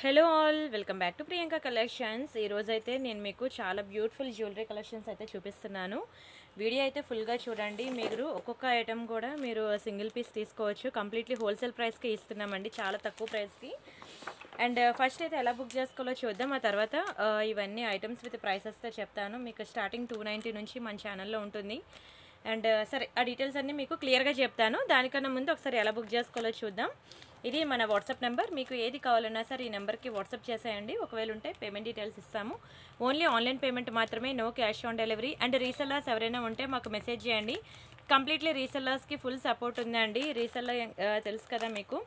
Hello all, welcome back to Priyanka collections. ఈరోజైతే నేను మీకు చాలా బ్యూటిఫుల్ జ్యువెలరీ కలెక్షన్స్ అయితే చూపిస్తున్నాను. వీడియో అయితే ఫుల్గా చూడండి. మీరు ఒక్కొక్క ఐటమ్ కూడా మీరు సింగిల్ పీస్ తీసుకోవచ్చు. కంప్లీట్లీ హోల్సేల్ ప్రైస్కి ఇస్తున్నామండి, చాలా తక్కువ ప్రైస్కి. అండ్ ఫస్ట్ అయితే ఎలా బుక్ చేసుకోవాలో చూద్దాం. ఆ తర్వాత ఇవన్నీ ఐటమ్స్ విత్ ప్రైసెస్తో చెప్తాను. మీకు స్టార్టింగ్ 290 నుంచి మన ఛానల్లో ఉంటుంది. అండ్ సరే, ఆ డీటెయిల్స్ అన్నీ మీకు క్లియర్గా చెప్తాను. దానికన్నా ముందు ఒకసారి ఎలా బుక్ చేసుకోవాలో చూద్దాం. ఇది మన వాట్సాప్ నెంబర్. మీకు ఏది కావాలన్నా సరే ఈ నెంబర్కి వాట్సాప్ చేసేయండి. ఒకవేళ ఉంటే పేమెంట్ డీటెయిల్స్ ఇస్తాము. ఓన్లీ ఆన్లైన్ పేమెంట్ మాత్రమే, no cash on delivery. And resellers ఎవరైనా ఉంటే మాకు మెసేజ్ చేయండి. కంప్లీట్లీ రీసెల్లర్స్కి ఫుల్ సపోర్ట్ ఉందండి. రీసెల్లర్ తెలుసు కదా మీకు.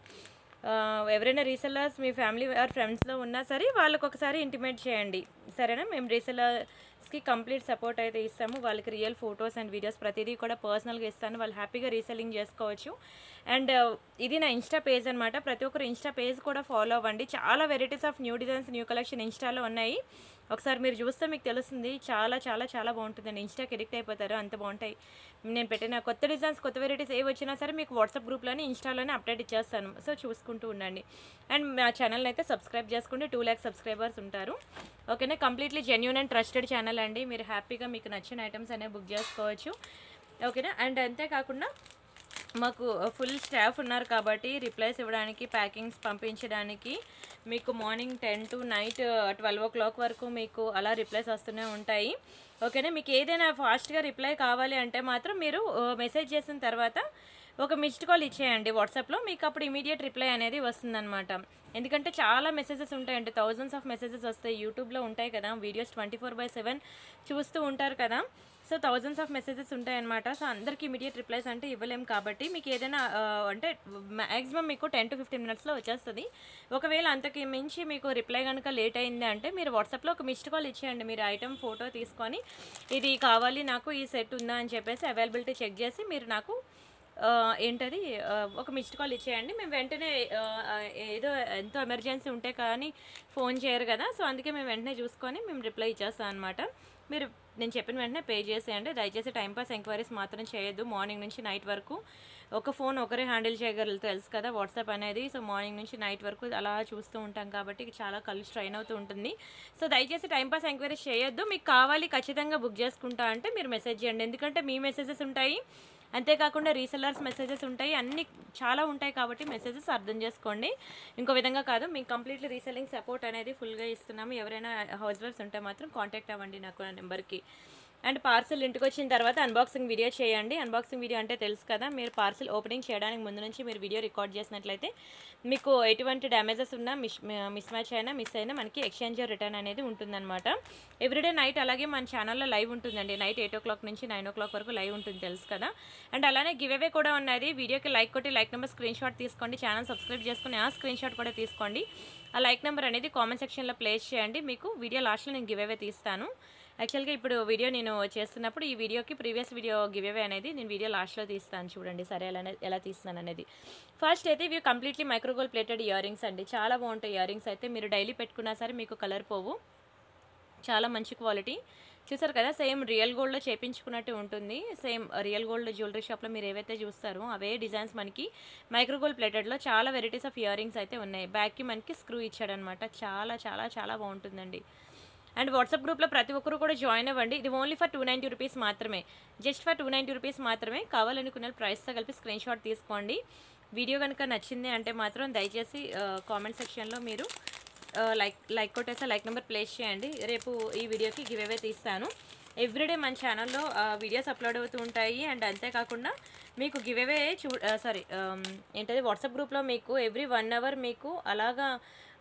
ఎవరైనా రీసెల్లర్స్ మీ ఫ్యామిలీ ఆర్ ఫ్రెండ్స్లో ఉన్నా సరే వాళ్ళకి ఒకసారి ఇంటిమేట్ చేయండి, సరేనా? మేము రీసెల్లర్స్కి కంప్లీట్ సపోర్ట్ అయితే ఇస్తాము. వాళ్ళకి రియల్ ఫొటోస్ అండ్ వీడియోస్ ప్రతిదీ కూడా పర్సనల్గా ఇస్తాను. వాళ్ళు హ్యాపీగా రీసెల్లింగ్ చేసుకోవచ్చు. అండ్ ఇది నా ఇన్స్టా పేజ్ అనమాట. ప్రతి ఒక్కరు ఇన్స్టా పేజ్ కూడా ఫాలో అవ్వండి. చాలా varieties of new designs, new collection ఇన్స్టాలో ఉన్నాయి. ఒకసారి మీరు చూస్తే మీకు తెలుస్తుంది. చాలా చాలా చాలా బాగుంటుందండి. ఇన్స్టాకి ఎడిక్ట్ అయిపోతారు, అంత బాగుంటాయి. నేను పెట్టిన కొత్త డిజైన్స్, కొత్త వెరైటీస్ ఏ వచ్చినా సరే మీకు వాట్సాప్ గ్రూప్లోనే, ఇన్స్టాలోనే అప్డేట్ ఇచ్చేస్తాను. సో చూసుకుంటూ ఉండండి. అండ్ మా ఛానల్ని అయితే సబ్స్క్రైబ్ చేసుకుంటే 2 lakhs సబ్స్క్రైబర్స్ ఉంటారు. ఓకేనా? Completely genuine and trusted channel అండి. మీరు హ్యాపీగా మీకు నచ్చిన ఐటమ్స్ అనేవి బుక్ చేసుకోవచ్చు. ఓకేనా? అండ్ అంతేకాకుండా మాకు ఫుల్ స్టాఫ్ ఉన్నారు కాబట్టి రిప్లైస్ ఇవ్వడానికి, ప్యాకింగ్స్ పంపించడానికి మీకు మార్నింగ్ 10 to నైట్ 12 o'clock వరకు మీకు అలా రిప్లైస్ వస్తూనే ఉంటాయి. ఓకేనా? మీకు ఏదైనా ఫాస్ట్గా రిప్లై కావాలి అంటే మాత్రం మీరు మెసేజ్ చేసిన తర్వాత ఒక మిస్డ్ కాల్ ఇచ్చేయండి వాట్సాప్లో. మీకు అప్పుడు ఇమీడియట్ రిప్లై అనేది వస్తుందన్నమాట. ఎందుకంటే చాలా మెసేజెస్ ఉంటాయండి, థౌజండ్స్ ఆఫ్ మెసేజెస్ వస్తాయి. యూట్యూబ్లో ఉంటాయి కదా వీడియోస్, 24/7 చూస్తూ ఉంటారు కదా. సో థౌజండ్స్ ఆఫ్ మెసేజెస్ ఉంటాయన్నమాట. సో అందరికి ఇమీడియట్ రిప్లైస్ అంటే ఇవ్వలేం కాబట్టి మీకు ఏదైనా అంటే మ్యాక్సిమం మీకు 10 to 15 minutesలో వచ్చేస్తుంది. ఒకవేళ అంతకి మించి మీకు రిప్లై కనుక లేట్ అయింది అంటే మీరు వాట్సాప్లో ఒక మిస్డ్ కాల్ ఇచ్చేయండి. మీరు ఐటమ్ ఫోటో తీసుకొని ఇది కావాలి నాకు, ఈ సెట్ ఉందా అని చెప్పేసి అవైలబిలిటీ చెక్ చేసి మీరు నాకు ఏంటది ఒక మిస్డ్ కాల్ ఇచ్చేయండి. మేము వెంటనే ఏదో ఎంతో ఎమర్జెన్సీ ఉంటే కానీ ఫోన్ చేయరు కదా. సో అందుకే మేము వెంటనే చూసుకొని మేము రిప్లై ఇచ్చేస్తాం అనమాట. మీరు నేను చెప్పిన వెంటనే పే చేసేయండి. దయచేసి టైంపాస్ ఎంక్వైరీస్ మాత్రం చేయొద్దు. మార్నింగ్ నుంచి నైట్ వరకు ఒక ఫోన్ ఒకరే హ్యాండిల్ చేయగలరు, తెలుసు కదా వాట్సాప్ అనేది. సో మార్నింగ్ నుంచి నైట్ వరకు అలా చూస్తూ ఉంటాం కాబట్టి చాలా కళ్ళు స్ట్రైన్ అవుతూ ఉంటుంది. సో దయచేసి టైంపాస్ ఎంక్వైరీస్ చేయొద్దు. మీకు కావాలి ఖచ్చితంగా బుక్ చేసుకుంటా అంటే మీరు మెసేజ్ చేయండి. ఎందుకంటే మీ మెసేజెస్ ఉంటాయి, అంతేకాకుండా రీసెల్లర్స్ మెసేజెస్ ఉంటాయి, అన్నీ చాలా ఉంటాయి కాబట్టి మెసేజెస్ అర్థం చేసుకోండి. ఇంకో విధంగా కాదు, మీకు కంప్లీట్లీ రీసెల్లింగ్ సపోర్ట్ అనేది ఫుల్గా ఇస్తున్నాము. ఎవరైనా హౌస్ వైఫ్స్ ఉంటే మాత్రం కాంటాక్ట్ అవ్వండి నాకు నా నెంబర్కి. అండ్ పార్సల్ ఇంటికి వచ్చిన తర్వాత అన్బాక్సింగ్ వీడియో చేయండి. అన్బాక్సింగ్ వీడియో అంటే తెలుసు కదా, మీరు పార్సల్ ఓపెనింగ్ చేయడానికి ముందు నుంచి మీరు వీడియో రికార్డ్ చేసినట్లయితే మీకు ఎటువంటి డ్యామేజెస్ ఉన్నా, మిస్ మ్యాచ్ అయినా, మిస్ అయినా మనకి ఎక్స్చేంజ్ రిటర్న్ అనేది ఉంటుందన్నమాట. ఎవ్రీడే నైట్ అలాగే మన ఛానల్లో లైవ్ ఉంటుందండి. నైట్ 8 o'clock నుంచి 9 o'clock వరకు లైవ్ ఉంటుంది, తెలుసు కదా. అండ్ అలానే గివ్ అవే కూడా ఉన్నది. వీడియోకి లైక్ కొట్టి లైక్ నెంబర్ స్క్రీన్ షాట్ తీసుకోండి. ఛానల్ సబ్స్క్రైబ్ చేసుకుని ఆ స్క్రీన్ షాట్ కూడా తీసుకోండి. ఆ లైక్ నెంబర్ అనేది కామెంట్ సెక్షన్లో ప్లేస్ చేయండి. మీకు వీడియో లాస్ట్లో నేను గివ్ అవే తీస్తాను. యాక్చువల్గా ఇప్పుడు వీడియో నేను చేస్తున్నప్పుడు ఈ వీడియోకి ప్రీవియస్ వీడియో గివ్ అవే అనేది నేను వీడియో లాస్ట్లో తీస్తాను, చూడండి సరే ఎలా తీస్తాను అనేది. ఫస్ట్ అయితే ఇవి completely micro gold plated ear rings అండి. చాలా బాగుంటాయి ఇయర్ రింగ్స్ అయితే. మీరు డైలీ పెట్టుకున్నా సరే మీకు కలర్ పోవు, చాలా మంచి క్వాలిటీ. చూసారు కదా, సేమ్ రియల్ గోల్డ్లో చేయించుకున్నట్టు ఉంటుంది. సేమ్ రియల్ గోల్డ్ జ్యువెలరీ షాప్లో మీరు ఏవైతే చూస్తారో అవే డిజైన్స్ మనకి మైక్రోగోల్డ్ ప్లేటెడ్లో చాలా వెరైటీస్ ఆఫ్ ఇయర్ రింగ్స్ అయితే ఉన్నాయి. బ్యాక్కి మనకి స్క్రూ ఇచ్చాడనమాట. చాలా చాలా చాలా బాగుంటుందండి. అండ్ వాట్సాప్ గ్రూప్లో ప్రతి ఒక్కరు కూడా జాయిన్ అవ్వండి. ఇది ఓన్లీ ఫర్ 290 rupees మాత్రమే, జస్ట్ ఫర్ 290 rupees మాత్రమే. కావాలనుకున్న ప్రైస్తో కలిపి స్క్రీన్ షాట్ తీసుకోండి. వీడియో కనుక నచ్చింది అంటే మాత్రం దయచేసి కామెంట్ సెక్షన్లో మీరు లైక్ కొట్టేస్తే లైక్ నెంబర్ ప్లేస్ చేయండి. రేపు ఈ వీడియోకి గివ్ అవే తీస్తాను. ఎవ్రీడే మన ఛానల్లో వీడియోస్ అప్లోడ్ అవుతూ ఉంటాయి. అండ్ అంతేకాకుండా మీకు గివ్ అవే ఏంటది వాట్సాప్ గ్రూప్లో మీకు ఎవ్రీ 1 hour మీకు అలాగా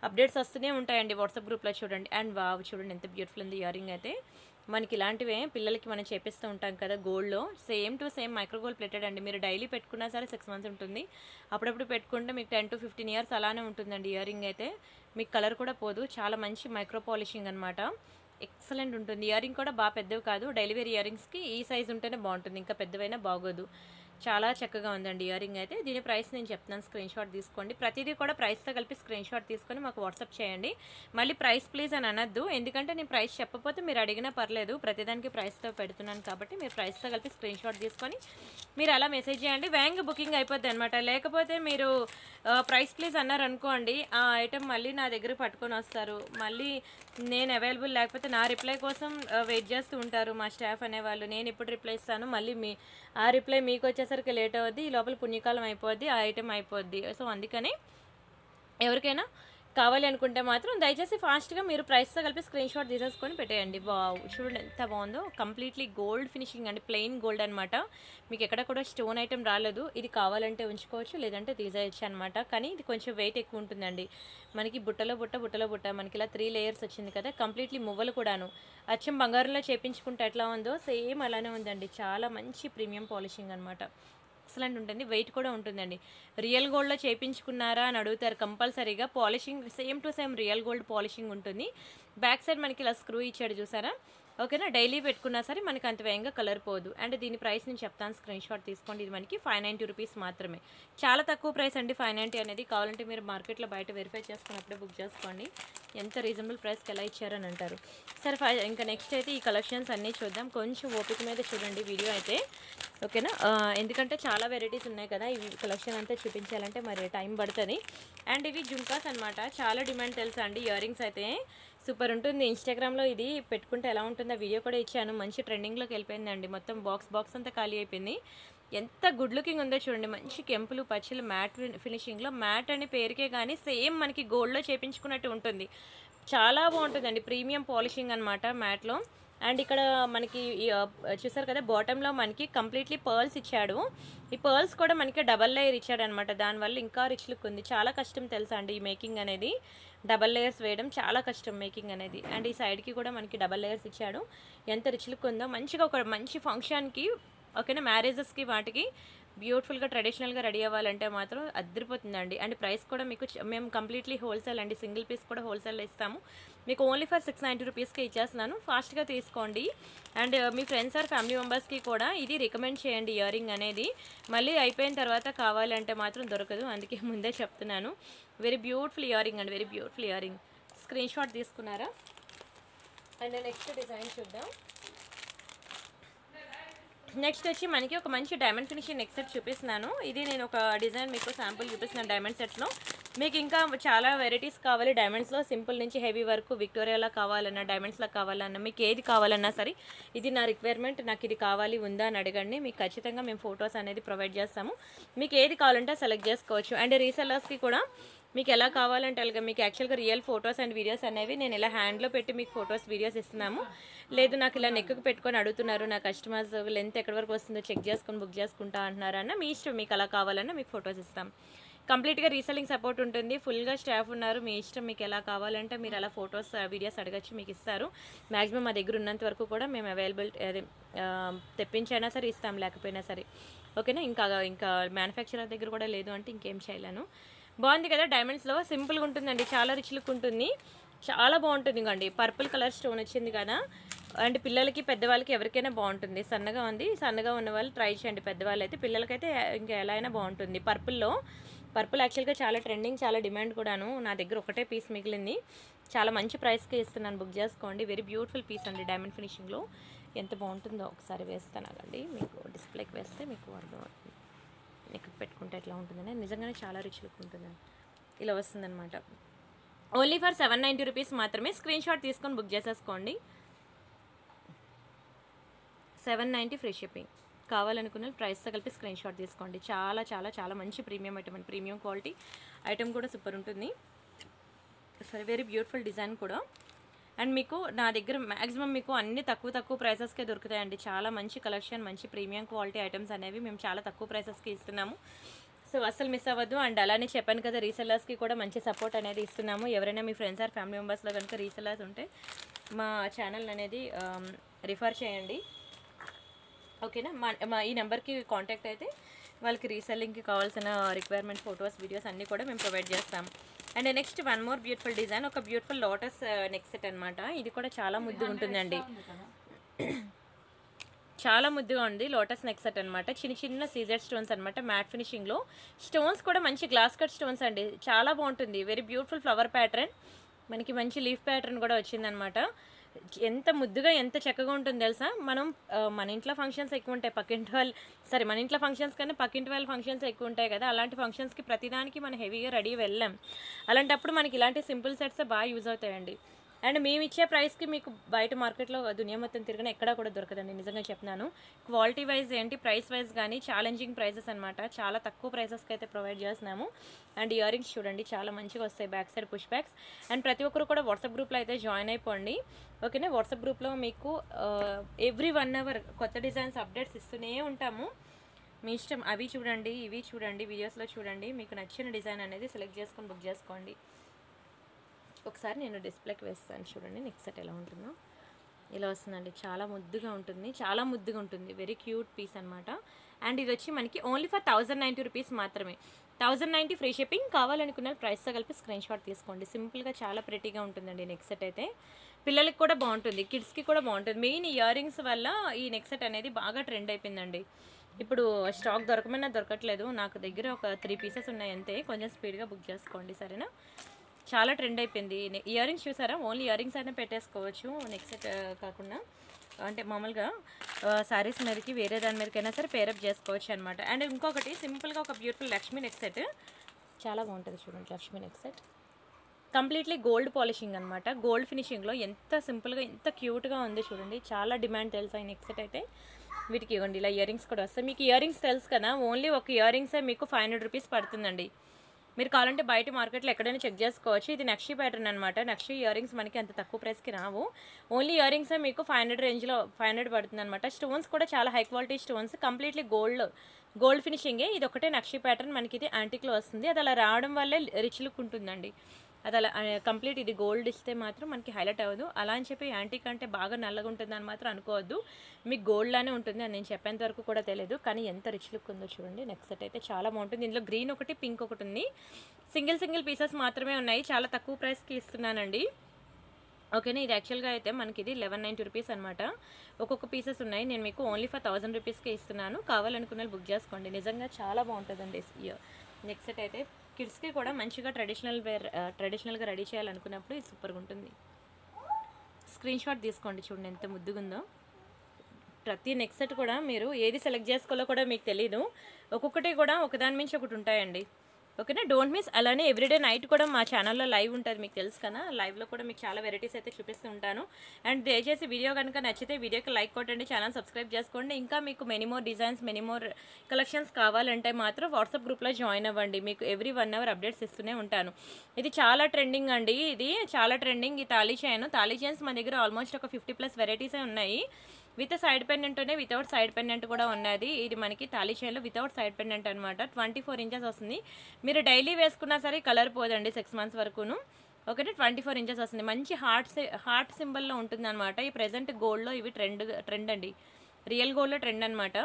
అప్డేట్స్ వస్తూనే ఉంటాయండి వాట్సాప్ గ్రూప్లో. చూడండి. అండ్ వావ్, చూడండి ఎంత బ్యూటిఫుల్ ఉంది ఇయర్ రింగ్ అయితే. మనకి ఇలాంటివే పిల్లలకి మనం చేపిస్తూ ఉంటాం కదా గోల్డ్లో, same to same micro gold plated అండి. మీరు డైలీ పెట్టుకున్నా సరే 6 months ఉంటుంది. అప్పుడప్పుడు పెట్టుకుంటే మీకు 10 to 15 years అలానే ఉంటుందండి ఇయర్ రింగ్ అయితే. మీకు కలర్ కూడా పోదు. చాలా మంచి మైక్రో పాలిషింగ్ అనమాట. ఎక్సలెంట్ ఉంటుంది. ఇయర్ రింగ్ కూడా బాగా పెద్దవి కాదు. డైలీ వేర్ ఇయర్ రింగ్స్కి ఈ సైజ్ ఉంటేనే బాగుంటుంది, ఇంకా పెద్దవైనా బాగోదు. చాలా చక్కగా ఉందండి ఇయర్ రింగ్ అయితే. దీని ప్రైస్ నేను చెప్తున్నాను, స్క్రీన్ షాట్ తీసుకోండి. ప్రతిదీ కూడా ప్రైస్తో కలిపి స్క్రీన్ షాట్ తీసుకొని మాకు వాట్సాప్ చేయండి. మళ్ళీ ప్రైస్ ప్లీజ్ అని అనొద్దు, ఎందుకంటే నేను ప్రైస్ చెప్పకపోతే మీరు అడిగినా పర్లేదు, ప్రతిదానికి ప్రైస్తో పెడుతున్నాను కాబట్టి మీరు ప్రైస్తో కలిపి స్క్రీన్ షాట్ తీసుకొని మీరు అలా మెసేజ్ చేయండి. వేగంగా బుకింగ్ అయిపోద్ది అనమాట. లేకపోతే మీరు ప్రైస్ ప్లీజ్ అన్నారు అనుకోండి, ఆ ఐటెం మళ్ళీ నా దగ్గర పట్టుకొని వస్తారు, మళ్ళీ నేను అవైలబుల్ లేకపోతే నా రిప్లై కోసం వెయిట్ చేస్తూ ఉంటారు మా స్టాఫ్ అనేవాళ్ళు. నేను ఇప్పుడు రిప్లై ఇస్తాను, మళ్ళీ ఆ రిప్లై మీకు వచ్చేసరికి లేట్ అవుద్ది, ఈ లోపల పుణ్యకాలం అయిపోద్ది, ఆ ఐటెం అయిపోద్ది. సో అందుకని ఎవరికైనా కావాలి అనుకుంటే మాత్రం దయచేసి ఫాస్ట్గా మీరు ప్రైస్తో కలిపి స్క్రీన్ షాట్ తీసేసుకొని పెట్టేయండి. చూడండి ఎంత బాగుందో, కంప్లీట్లీ గోల్డ్ ఫినిషింగ్ అండి, ప్లెయిన్ గోల్డ్ అనమాట. మీకు ఎక్కడ కూడా స్టోన్ ఐటెం రాలేదు. ఇది కావాలంటే ఉంచుకోవచ్చు, లేదంటే తీసేయచ్చు అనమాట. కానీ ఇది కొంచెం వెయిట్ ఎక్కువ ఉంటుందండి. మనకి బుట్టలో బుట్ట మనకి ఇలా 3 లేయర్స్ వచ్చింది కదా, కంప్లీట్లీ మువ్వలు కూడాను అచ్చం బంగారంలో చేపించుకుంటే ఎట్లా ఉందో సేమ్ అలానే ఉందండి. చాలా మంచి ప్రీమియం పాలిషింగ్ అనమాట, ఎక్సలెంట్ ఉంటుంది. వెయిట్ కూడా ఉంటుందండి. రియల్ గోల్డ్లో చేయించుకున్నారా అని అడుగుతారు కంపల్సరీగా. Polishing same to same real gold polishing ఉంటుంది. బ్యాక్ సైడ్ మనకి ఇలా స్క్రూ ఇచ్చాడు చూసారా, ఓకేనా. డైలీ పెట్టుకున్నా సరే మనకి అంత వేగంగా కలర్ పోదు. అండ్ దీని ప్రైస్ నేను చెప్తాను, స్క్రీన్ షాట్ తీసుకోండి. ఇది మనకి 590 రూపీస్ మాత్రమే, చాలా తక్కువ ప్రైస్ అండి 590 అనేది. కావాలంటే మీరు మార్కెట్లో బయట వెరిఫై చేసుకున్నప్పుడే బుక్ చేసుకోండి, ఎంత రీజనబుల్ ప్రైస్కి ఎలా ఇచ్చారని అంటారు. సరే ఇంకా నెక్స్ట్ అయితే ఈ కలెక్షన్స్ అన్నీ చూద్దాం. కొంచెం ఓపిక మీద చూడండి వీడియో అయితే, ఓకేనా. ఎందుకంటే చాలా వెరైటీస్ ఉన్నాయి కదా, ఇవి కలెక్షన్ అంతా చూపించాలంటే మరి టైం పడుతుంది. అండ్ ఇవి జుంకాస్ అనమాట, చాలా డిమాండ్ తెలుసా అండి. ఇయర్ రింగ్స్ అయితే సూపర్ ఉంటుంది. ఇన్స్టాగ్రామ్లో ఇది పెట్టుకుంటే ఎలా ఉంటుందో వీడియో కూడా ఇచ్చాను, మంచి ట్రెండింగ్లోకి వెళ్ళిపోయిందండి. మొత్తం బాక్స్ అంతా ఖాళీ అయిపోయింది. ఎంత గుడ్ లుకింగ్ ఉందో చూడండి, మంచి కెంపులు పచ్చలు మ్యాట్ ఫినిషింగ్లో. మ్యాట్ అని పేరుకే కానీ సేమ్ మనకి గోల్డ్లో చేపించుకున్నట్టు ఉంటుంది, చాలా బాగుంటుందండి. ప్రీమియం పాలిషింగ్ అనమాట మ్యాట్లో. అండ్ ఇక్కడ మనకి చూసారు కదా, బాటంలో మనకి కంప్లీట్లీ పర్ల్స్ ఇచ్చాడు. ఈ పర్ల్స్ కూడా మనకి డబల్ లేయర్ ఇచ్చాడు అనమాట, దానివల్ల ఇంకా రిచ్ లుక్ ఉంది. చాలా కష్టం తెలుసా అండి ఈ మేకింగ్ అనేది, డబల్ లేయర్స్ వేయడం చాలా కష్టం మేకింగ్ అనేది. అండ్ ఈ సైడ్కి కూడా మనకి డబల్ లేయర్స్ ఇచ్చాడు, ఎంత రిచ్ లుక్ ఉందో. మంచిగా ఒక మంచి ఫంక్షన్కి, ఓకేనా, మ్యారేజెస్కి వాటికి బ్యూటిఫుల్గా ట్రెడిషనల్గా రెడీ అవ్వాలంటే మాత్రం అద్దరిపోతుందండి. అండ్ ప్రైస్ కూడా మీకు మేము కంప్లీట్లీ హోల్సేల్ అండి, సింగిల్ పీస్ కూడా హోల్సేల్లో ఇస్తాము. మీకు ఓన్లీ ఫర్ 690 రూపీస్కి ఇచ్చేస్తున్నాను, ఫాస్ట్గా తీసుకోండి. అండ్ మీ ఫ్రెండ్స్ ఆర్ ఫ్యామిలీ మెంబర్స్కి కూడా ఇది రికమెండ్ చేయండి. ఇయర్ రింగ్ అనేది మళ్ళీ అయిపోయిన తర్వాత కావాలంటే మాత్రం దొరకదు, అందుకే ముందే చెప్తున్నాను. వెరీ బ్యూటిఫుల్ ఇయర్ రింగ్ అండి, very beautiful ear ring. Screen shot తీసుకున్నారా? అండ్ నెక్స్ట్ డిజైన్ చూద్దాం. నెక్స్ట్ వచ్చి మనకి ఒక మంచి డైమండ్ ఫినిషింగ్ నెక్ సెట్ చూపిస్తున్నాను. ఇది నేను ఒక డిజైన్ మీకు శాంపుల్ చూపిస్తున్నాను డైమండ్ సెట్స్లో. మీకు ఇంకా చాలా వెరైటీస్ కావాలి డైమండ్స్లో, సింపుల్ నుంచి హెవీ వరకు, విక్టోరియాలా కావాలన్నా, డైమండ్స్లో కావాలన్నా, మీకు ఏది కావాలన్నా సరే ఇది నా రిక్వైర్మెంట్, నాకు ఇది కావాలి ఉందా అని అడగండి, మీకు ఖచ్చితంగా మేము ఫొటోస్ అనేది ప్రొవైడ్ చేస్తాము. మీకు ఏది కావాలంటే సెలెక్ట్ చేసుకోవచ్చు. అండ్ రీసెల్లర్స్కి కూడా మీకు ఎలా కావాలంటే అలాగే, మీకు యాక్చువల్గా రియల్ ఫొటోస్ అండ్ వీడియోస్ అనేవి నేను ఇలా హ్యాండ్లో పెట్టి మీకు ఫొటోస్ వీడియోస్ ఇస్తున్నాము. లేదు నాకు ఇలా నెక్కు పెట్టుకొని అడుగుతున్నారు నా కస్టమర్స్, లెంత్ ఎక్కడి వరకు వస్తుందో చెక్ చేసుకొని బుక్ చేసుకుంటా అంటున్నారన్న, మీ ఇష్టం, మీకు అలా కావాలన్నా మీకు ఫొటోస్ ఇస్తాం. కంప్లీట్గా రీసెల్లింగ్ సపోర్ట్ ఉంటుంది, ఫుల్గా స్టాఫ్ ఉన్నారు, మీ ఇష్టం, మీకు ఎలా కావాలంటే మీరు అలా ఫొటోస్ వీడియోస్ అడగచ్చు, మీకు ఇస్తారు. మ్యాక్సిమం మా దగ్గర ఉన్నంత వరకు కూడా మేము అవైలబుల్ తెప్పించైనా సరే ఇస్తాం, లేకపోయినా సరే, ఓకేనా. ఇంకా మ్యానుఫ్యాక్చరర్ దగ్గర కూడా లేదు అంటే ఇంకేం చేయలేను. బాగుంది కదా, డైమండ్స్లో సింపుల్గా ఉంటుందండి, చాలా రిచ్ లుక్ ఉంటుంది, చాలా బాగుంటుంది. ఇంకోండి పర్పుల్ కలర్ స్టోన్ వచ్చింది కదా, అండ్ పిల్లలకి పెద్దవాళ్ళకి ఎవరికైనా బాగుంటుంది. సన్నగా ఉంది, సన్నగా ఉన్న వాళ్ళు ట్రై చేయండి, పెద్దవాళ్ళు అయితే. పిల్లలకైతే ఇంకా ఎలా అయినా బాగుంటుంది. పర్పుల్ యాక్చువల్గా చాలా ట్రెండింగ్, చాలా డిమాండ్ కూడాను. నా దగ్గర ఒకటే పీస్ మిగిలింది, చాలా మంచి ప్రైస్కి ఇస్తున్నాను, బుక్ చేసుకోండి. వెరీ బ్యూటిఫుల్ పీస్ అండి, డైమండ్ ఫినిషింగ్లో. ఎంత బాగుంటుందో ఒకసారి వేస్తానండి, మీకు డిస్ప్లేకి వేస్తే మీకు అర్థమవుతుంది. నెక్ పెట్టుకుంటే ఎట్లా ఉంటుందని, నిజంగానే చాలా రిచ్ లుక్ ఉంటుందని. ఇలా వస్తుందన్నమాట. ఓన్లీ ఫర్ 790 రూపీస్ మాత్రమే. స్క్రీన్ షాట్ తీసుకొని బుక్ చేసేసుకోండి. 790 ఫ్రీ షిప్పింగ్. కావాలనుకున్న ప్రైస్తో కలిపి స్క్రీన్ షాట్ తీసుకోండి. చాలా చాలా చాలా మంచి ప్రీమియం ఐటమ్ అండి, ప్రీమియం క్వాలిటీ ఐటమ్ కూడా సూపర్ ఉంటుంది. సరే, వెరీ బ్యూటిఫుల్ డిజైన్ కూడా. అండ్ మీకు నా దగ్గర మ్యాక్సిమం మీకు అన్ని తక్కువ ప్రైసెస్కే దొరుకుతాయండి. చాలా మంచి కలెక్షన్, మంచి ప్రీమియం క్వాలిటీ ఐటమ్స్ అనేవి మేము చాలా తక్కువ ప్రైసెస్కి ఇస్తున్నాము. సో అస్సలు మిస్ అవ్వద్దు. అండ్ అలానే చెప్పాను కదా, రీసెల్లర్స్కి కూడా మంచి సపోర్ట్ అనేది ఇస్తున్నాము. ఎవరైనా మీ ఫ్రెండ్స్ ఆర్ ఫ్యామిలీ మెంబర్స్లో కనుక రీసెల్లర్స్ ఉంటే మా ఛానల్ అనేది రిఫర్ చేయండి, ఓకేనా. మా ఈ నెంబర్కి కాంటాక్ట్ అయితే వాళ్ళకి రీసెల్లింగ్కి కావాల్సిన రిక్వైర్మెంట్ ఫొటోస్ వీడియోస్ అన్నీ కూడా మేము ప్రొవైడ్ చేస్తాం. And next one more beautiful design, ఒక బ్యూటిఫుల్ లోటస్ నెక్ సెట్ అనమాట. ఇది కూడా చాలా ముద్దుగా ఉంటుందండి, చాలా ముద్దుగా ఉంది. లోటస్ నెక్ సెట్ అనమాట. చిన్న చిన్న సీజర్ స్టోన్స్ అనమాట, మ్యాట్ ఫినిషింగ్లో. స్టోన్స్ కూడా మంచి గ్లాస్ కట్ స్టోన్స్ అండి, చాలా బాగుంటుంది. వెరీ బ్యూటిఫుల్ ఫ్లవర్ ప్యాటర్న్, మనకి మంచి లీఫ్ ప్యాటర్న్ కూడా వచ్చిందనమాట. ఎంత ముద్దుగా ఎంత చక్కగా ఉంటుంది తెలుసా. మనం మన ఇంట్లో ఫంక్షన్స్ ఎక్కువ ఉంటాయి, పక్కింటి వాళ్ళు మన ఇంట్లో ఫంక్షన్స్ కన్నా పక్కింటి వాళ్ళ ఫంక్షన్స్ ఎక్కువ ఉంటాయి కదా. అలాంటి ఫంక్షన్స్కి ప్రతిదానికి మనం హెవీగా రెడీ వెళ్ళాం. అలాంటప్పుడు మనకి ఇలాంటి సింపుల్ సెట్స్ బాగా యూజ్ అవుతాయండి. అండ్ మేము ఇచ్చే ప్రైస్కి మీకు బయట మార్కెట్లో దునియా మొత్తం తిరిగిన ఎక్కడా కూడా దొరకదండి, నిజంగా చెప్తున్నాను. క్వాలిటీ వైజ్ ఏంటి, ప్రైస్ వైజ్ కానీ ఛాలెంజింగ్ ప్రైసెస్ అనమాట. చాలా తక్కువ ప్రైసెస్కి అయితే ప్రొవైడ్ చేస్తున్నాము. అండ్ ఇయర్ రింగ్స్ చూడండి చాలా మంచిగా వస్తాయి, back side push backs. And ప్రతి ఒక్కరు కూడా వాట్సాప్ గ్రూప్లో అయితే జాయిన్ అయిపోండి, ఓకేనా. వాట్సాప్ గ్రూప్లో మీకు ఎవ్రీ 1 hour కొత్త డిజైన్స్ అప్డేట్స్ ఇస్తూనే ఉంటాము. మీ ఇష్టం, అవి చూడండి ఇవి చూడండి, వీడియోస్లో చూడండి, మీకు నచ్చిన డిజైన్ అనేది సెలెక్ట్ చేసుకొని బుక్ చేసుకోండి. ఒకసారి నేను డిస్ప్లేకి వేస్తాను చూడండి నెక్ సెట్ ఎలా ఉంటుందో. ఇలా వస్తుందండి, చాలా ముద్దుగా ఉంటుంది, చాలా ముద్దుగా ఉంటుంది. వెరీ క్యూట్ పీస్ అనమాట. అండ్ ఇది వచ్చి మనకి ఓన్లీ ఫర్ 1090 రూపీస్ మాత్రమే. 1090 ఫ్రీ షిప్పింగ్. కావాలనుకున్న ప్రైస్తో కలిపి స్క్రీన్ షాట్ తీసుకోండి. సింపుల్గా చాలా ప్రెటీగా ఉంటుందండి నెక్ సెట్ అయితే. పిల్లలకి కూడా బాగుంటుంది, కిడ్స్కి కూడా బాగుంటుంది. మెయిన్ ఇయర్ రింగ్స్ వల్ల ఈ నెక్ సెట్ అనేది బాగా ట్రెండ్ అయిపోయిందండి. ఇప్పుడు స్టాక్ దొరకమన్నా దొరకట్లేదు, నాకు దగ్గర ఒక 3 pieces ఉన్నాయి అంతే. కొంచెం స్పీడ్గా బుక్ చేసుకోండి, సరేనా. చాలా ట్రెండ్ అయిపోయింది. ఇయర్ రింగ్స్ చూసారా, ఓన్లీ ఇయర్ రింగ్స్ అయినా పెట్టేసుకోవచ్చు, నెక్ సెట్ కాకుండా. అంటే మామూలుగా శారీస్ మీదకి వేరే దాని మీదకైనా సరే పేరప్ చేసుకోవచ్చు అనమాట. అండ్ ఇంకొకటి సింపుల్గా ఒక బ్యూటిఫుల్ లక్ష్మీ నెక్ సెట్, చాలా బాగుంటుంది చూడండి. Lakshmi neck set completely gold polishing అనమాట, గోల్డ్ ఫినిషింగ్లో ఎంత సింపుల్గా ఎంత క్యూట్గా ఉంది చూడండి. చాలా డిమాండ్ తెలుసా ఈ నెక్ సెట్ అయితే. వీటికి ఇవ్వండి ఇలా ఇయర్ రింగ్స్ కూడా వస్తాయి. మీకు ఇయర్ రింగ్స్ తెలుసు కదా, ఓన్లీ ఒక ఇయర్ రింగ్సే మీకు 500 రూపీస్ పడుతుందండి. మీరు కావాలంటే బయట మార్కెట్లో ఎక్కడైనా చెక్ చేసుకోవచ్చు. ఇది నక్షి ప్యాటర్న్ అనమాట. నక్షి ఇయర్ రింగ్స్ మనకి అంత తక్కువ ప్రైస్కి రావు. ఓన్లీ ఇయర్ రింగ్సే మీకు 500 రేంజ్లో 500 పడుతుంది అనమాట. స్టోన్స్ కూడా చాలా high quality stones, completely gold ఫినిషింగే. ఇది ఒకటే నక్షి ప్యాటర్న్, మనకి ఇది యాంటిక్లో వస్తుంది. అది అలా రావడం వల్లే రిచ్ లుక్ ఉంటుందండి. అది అలా కంప్లీట్ ఇది గోల్డ్ ఇస్తే మాత్రం మనకి హైలైట్ అవ్వదు. అలా అని చెప్పి యాంటిక్ అంటే బాగా నల్లగా ఉంటుందని మాత్రం అనుకోవద్దు, మీకు గోల్డ్లానే ఉంటుంది అని నేను చెప్పేంత వరకు కూడా తెలియదు. కానీ ఎంత రిచ్ లుక్ ఉందో చూడండి. నెక్స్ట్ సెట్ అయితే చాలా బాగుంటుంది. ఇందులో గ్రీన్ ఒకటి, పింక్ ఒకటి ఉంది. సింగిల్ పీసెస్ మాత్రమే ఉన్నాయి, చాలా తక్కువ ప్రైస్కి ఇస్తున్నానండి, ఓకేనా. ఇది యాక్చువల్గా అయితే మనకి ఇది 1190 రూపీస్ అనమాట. ఒక్కొక్క పీసెస్ ఉన్నాయి. నేను మీకు ఓన్లీ ఫర్ 1000 రూపీస్కే ఇస్తున్నాను. కావాలనుకున్న బుక్ చేసుకోండి, నిజంగా చాలా బాగుంటుందండి. నెక్స్ట్ సెట్ అయితే కిడ్స్కి కూడా మంచిగా ట్రెడిషనల్గా రెడీ చేయాలనుకున్నప్పుడు ఇది సూపర్గా ఉంటుంది. స్క్రీన్ షాట్ తీసుకోండి, చూడండి ఎంత ముద్దుగా ఉందో. ప్రతి నెక్ సెట్ కూడా మీరు ఏది సెలెక్ట్ చేసుకోవాలో కూడా మీకు తెలీదు, ఒక్కొక్కటి కూడా ఒకదాని మించి ఒకటి ఉంటాయండి, ఓకేనా. Don't miss. అలానే ఎవ్రీడే నైట్ కూడా మా ఛానల్లో లైవ్ ఉంటుంది, మీకు తెలుసు కదా. లైవ్లో కూడా మీకు చాలా వెరైటీస్ అయితే చూపిస్తూ ఉంటాను. అండ్ దయచేసి వీడియో కనుక నచ్చితే వీడియోకి లైక్ కొట్టండి, ఛానల్ సబ్స్క్రైబ్ చేసుకోండి. ఇంకా మీకు many more designs, many more collections కావాలంటే మాత్రం వాట్సాప్ గ్రూప్లో జాయిన్ అవ్వండి, మీకు ఎవ్రీ 1 hour అప్డేట్స్ ఇస్తూనే ఉంటాను. ఇది చాలా ట్రెండింగ్ అండి, ఇది చాలా ట్రెండింగ్. ఈ తాళీ చైన్స్ మా దగ్గర ఆల్మోస్ట్ ఒక 50+ వెరైటీసే ఉన్నాయి. విత్ సైడ్ పెండెంట్ ఉన్నాయి, వితౌట్ సైడ్ పెండెంట్ కూడా ఉన్నది. ఇది మనకి తాళీ చైన్లో వితౌట్ సైడ్ పెండెంట్ అనమాట. 24 inches వస్తుంది. మీరు డైలీ వేసుకున్నా సరే కలర్ పోదండి 6 months వరకును, ఓకే. 24 inches వస్తుంది. మంచి హార్ట్ సింబల్లో ఉంటుంది అనమాట. ఈ ప్రెజెంట్ గోల్డ్లో ఇవి ట్రెండ్ అండి, రియల్ గోల్డ్లో ట్రెండ్ అనమాట.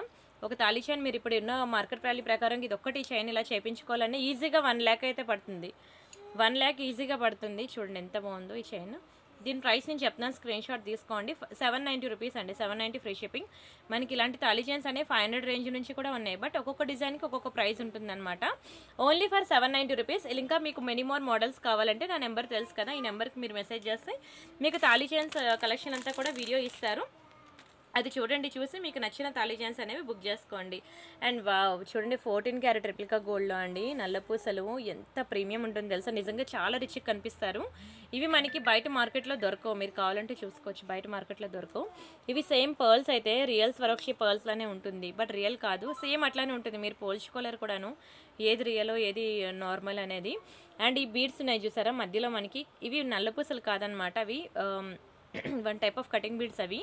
ఒక తాళీ చైన్ మీరు ఇప్పుడు ఉన్న మార్కెట్ వాల్యూ ప్రకారం ఇది ఒక్కటి చైన్ ఇలా చేయించుకోవాలని ఈజీగా 1 lakh అయితే పడుతుంది, 1 lakh ఈజీగా పడుతుంది. చూడండి ఎంత బాగుందో ఈ చైన్. దీని ప్రైస్ నేను చెప్తున్నాను, స్క్రీన్ షాట్ తీసుకోండి. 790 రూపీస్ అండి, 790 ఫ్రీ షిప్పింగ్. మనకి ఇలాంటి తాళీ చైన్స్ అనేవి 500 రేంజ్ నుంచి కూడా ఉన్నాయి, బట్ ఒక్కొక్క డిజైన్కి ఒక్కొక్క ప్రైస్ ఉంటుందన్నమాట. Only for 790 rupees. ఇంకా మీకు మెనీ మోర్ మోడల్స్ కావాలంటే నా నెంబర్ తెలుసు కదా, ఈ నెంబర్కి మీరు మెసేజ్ చేస్తే మీకు తాళీ చైన్స్ కలెక్షన్ అంతా కూడా వీడియో ఇస్తారు, అది చూడండి. చూసి మీకు నచ్చిన తాళీ చైన్స్ అనేవి బుక్ చేసుకోండి. అండ్ వావ్ చూడండి, 14 carat రెప్లికా గోల్డ్లో అండి నల్లపూసలు, ఎంత ప్రీమియం ఉంటుంది తెలుసా. నిజంగా చాలా రిచ్గా కనిపిస్తారు. ఇవి మనకి బయట మార్కెట్లో దొరకవు, మీరు కావాలంటే చూసుకోవచ్చు, బయట మార్కెట్లో దొరకవు. ఇవి సేమ్ పర్ల్స్ అయితే రియల్ స్వరోక్షి పర్ల్స్ లానే ఉంటుంది, బట్ రియల్ కాదు, సేమ్ అట్లానే ఉంటుంది, మీరు పోల్చుకోలేరు కూడాను ఏది రియలో ఏది నార్మల్ అనేది. అండ్ ఈ బీడ్స్ ఉన్నాయి చూసారా మధ్యలో మనకి, ఇవి నల్లపూసలు కాదనమాట, అవి 1 type ఆఫ్ కటింగ్ బీడ్స్. అవి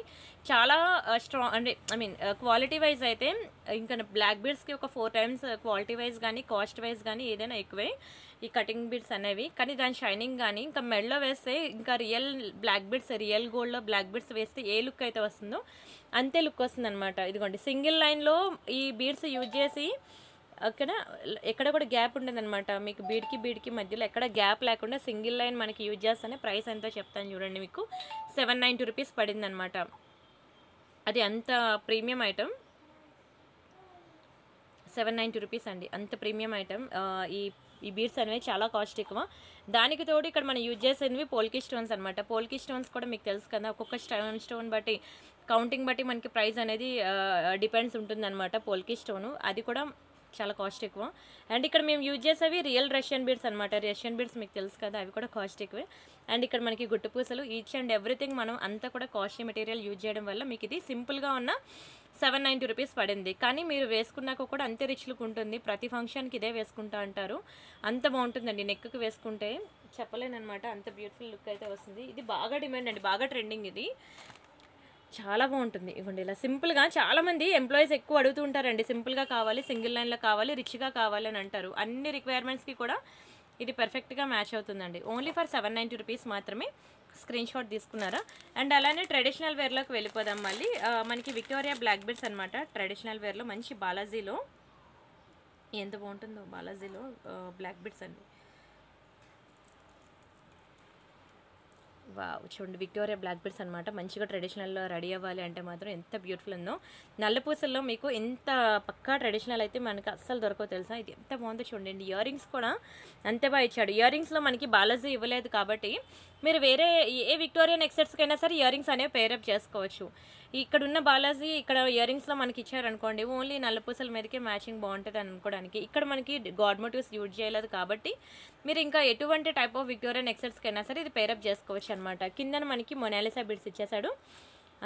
చాలా స్ట్రాంగ్ అంటే క్వాలిటీ వైజ్ అయితే ఇంకా బ్లాక్ బీడ్స్కి ఒక 4 times క్వాలిటీ వైజ్ కానీ కాస్ట్ వైజ్ కానీ ఏదైనా ఎక్కువే ఈ కటింగ్ బీడ్స్ అనేవి. కానీ దాని షైనింగ్ కానీ ఇంకా మెడలో వేస్తే ఇంకా రియల్ బ్లాక్ బీడ్స్, రియల్ గోల్డ్లో బ్లాక్ బీడ్స్ వేస్తే ఏ లుక్ అయితే వస్తుందో అంతే లుక్ వస్తుంది అనమాట. ఇదిగోండి సింగిల్ లైన్లో ఈ బీడ్స్ యూజ్ చేసి ఓకేనా, ఎక్కడ కూడా గ్యాప్ ఉండదన్నమాట. మీకు బీడ్కి మధ్యలో ఎక్కడ గ్యాప్ లేకుండా సింగిల్ లైన్ మనకి యూజ్ చేస్తేనే ప్రైస్ ఎంతో చెప్తాను చూడండి. మీకు 790 రూపీస్ పడింది అనమాట. అది అంత ప్రీమియం ఐటమ్. 790 రూపీస్ అండి, అంత ప్రీమియం ఐటమ్. ఈ బీడ్స్ అనేవి చాలా కాస్ట్ ఎక్కువ. దానికి తోడు ఇక్కడ మనం యూజ్ చేసేవి పోల్కి స్టోన్స్ అనమాట. పోల్కి స్టోన్స్ కూడా మీకు తెలుసు కదా, ఒక్కొక్క స్టోన్ బట్టి కౌంటింగ్ బట్టి మనకి ప్రైస్ అనేది డిపెండ్స్ ఉంటుందన్నమాట. పోల్కి స్టోను అది కూడా చాలా కాస్ట్ ఎక్కువ. అండ్ ఇక్కడ మేము యూజ్ చేసేవి రియల్ రష్యన్ బీడ్స్ అనమాట. రష్యన్ బీడ్స్ మీకు తెలుసు కదా, అవి కూడా కాస్ట్ ఎక్కువే. అండ్ ఇక్కడ మనకి గుట్టు పూసలు, ఈచ్ అండ్ ఎవ్రీథింగ్ మనం అంతా కూడా కాస్ట్లీ మెటీరియల్ యూజ్ చేయడం వల్ల మీకు ఇది సింపుల్గా ఉన్న 790 రూపీస్ పడింది. కానీ మీరు వేసుకున్నాక కూడా అంతే రిచ్ లుక్ ఉంటుంది. ప్రతి ఫంక్షన్కి ఇదే వేసుకుంటా అంటారు, అంత బాగుంటుందండి. నెక్కి వేసుకుంటే చెప్పలేనమాట, అంత బ్యూటిఫుల్ లుక్ అయితే వస్తుంది. ఇది బాగా డిమాండ్ అండి, బాగా ట్రెండింగ్, ఇది చాలా బాగుంటుంది. ఇవ్వండి ఇలా సింపుల్గా. చాలామంది ఎంప్లాయీస్ ఎక్కువ అడుగుతూ ఉంటారండి, సింపుల్గా కావాలి, సింగిల్ లైన్లో కావాలి, రిచ్గా కావాలి అని అంటారు. అన్ని రిక్వైర్మెంట్స్కి కూడా ఇది పర్ఫెక్ట్గా మ్యాచ్ అవుతుందండి. ఓన్లీ ఫర్ 790 రూపీస్ మాత్రమే. స్క్రీన్ షాట్ తీసుకున్నారా? అండ్ అలానే ట్రెడిషనల్ వేర్లోకి వెళ్ళిపోదాం మళ్ళీ. మనకి విక్టోరియా బ్లాక్ బీడ్స్ అనమాట. ట్రెడిషనల్ వేర్లో మంచి బాలాజీలో, ఎంత బాగుంటుందో బాలాజీలో బ్లాక్ బీడ్స్ అండి. వావ్, చూడండి విక్టోరియా బ్లాక్ బీడ్స్ అనమాట. మంచిగా ట్రెడిషనల్లో రెడీ అవ్వాలి అంటే మాత్రం ఎంత బ్యూటిఫుల్ ఉందో. నల్లపూసల్లో మీకు ఎంత పక్కా ట్రెడిషనల్ అయితే మనకి అస్సలు దొరకవు తెలుసా. ఇది ఎంత బాగుందో చూడండి. ఇయర్ రింగ్స్ కూడా అంతే బాగా ఇచ్చాడు. ఇయర్ రింగ్స్లో మనకి బాలాజీ ఇవ్వలేదు కాబట్టి మీరు వేరే ఏ విక్టోరియా నెక్సెట్స్కైనా సరే ఇయర్ రింగ్స్ అనేవి పేరప్ చేసుకోవచ్చు. ఇక్కడ ఉన్న బాలాజీ ఇక్కడ ఇయర్ రింగ్స్లో మనకి ఇచ్చారనుకోండి, ఓన్లీ నల్లపూసల మీదకే మ్యాచింగ్ బాగుంటుంది అనుకోవడానికి. ఇక్కడ మనకి గాడ్ మోటివ్స్ యూజ్ చేయలేదు కాబట్టి మీరు ఇంకా ఎటువంటి టైప్ ఆఫ్ విక్టోరియా నెక్సెట్స్కైనా సరే ఇది పేరప్ చేసుకోవచ్చు అనమాట. కింద మనకి మొనాలిసా బిడ్స్ ఇచ్చేసాడు,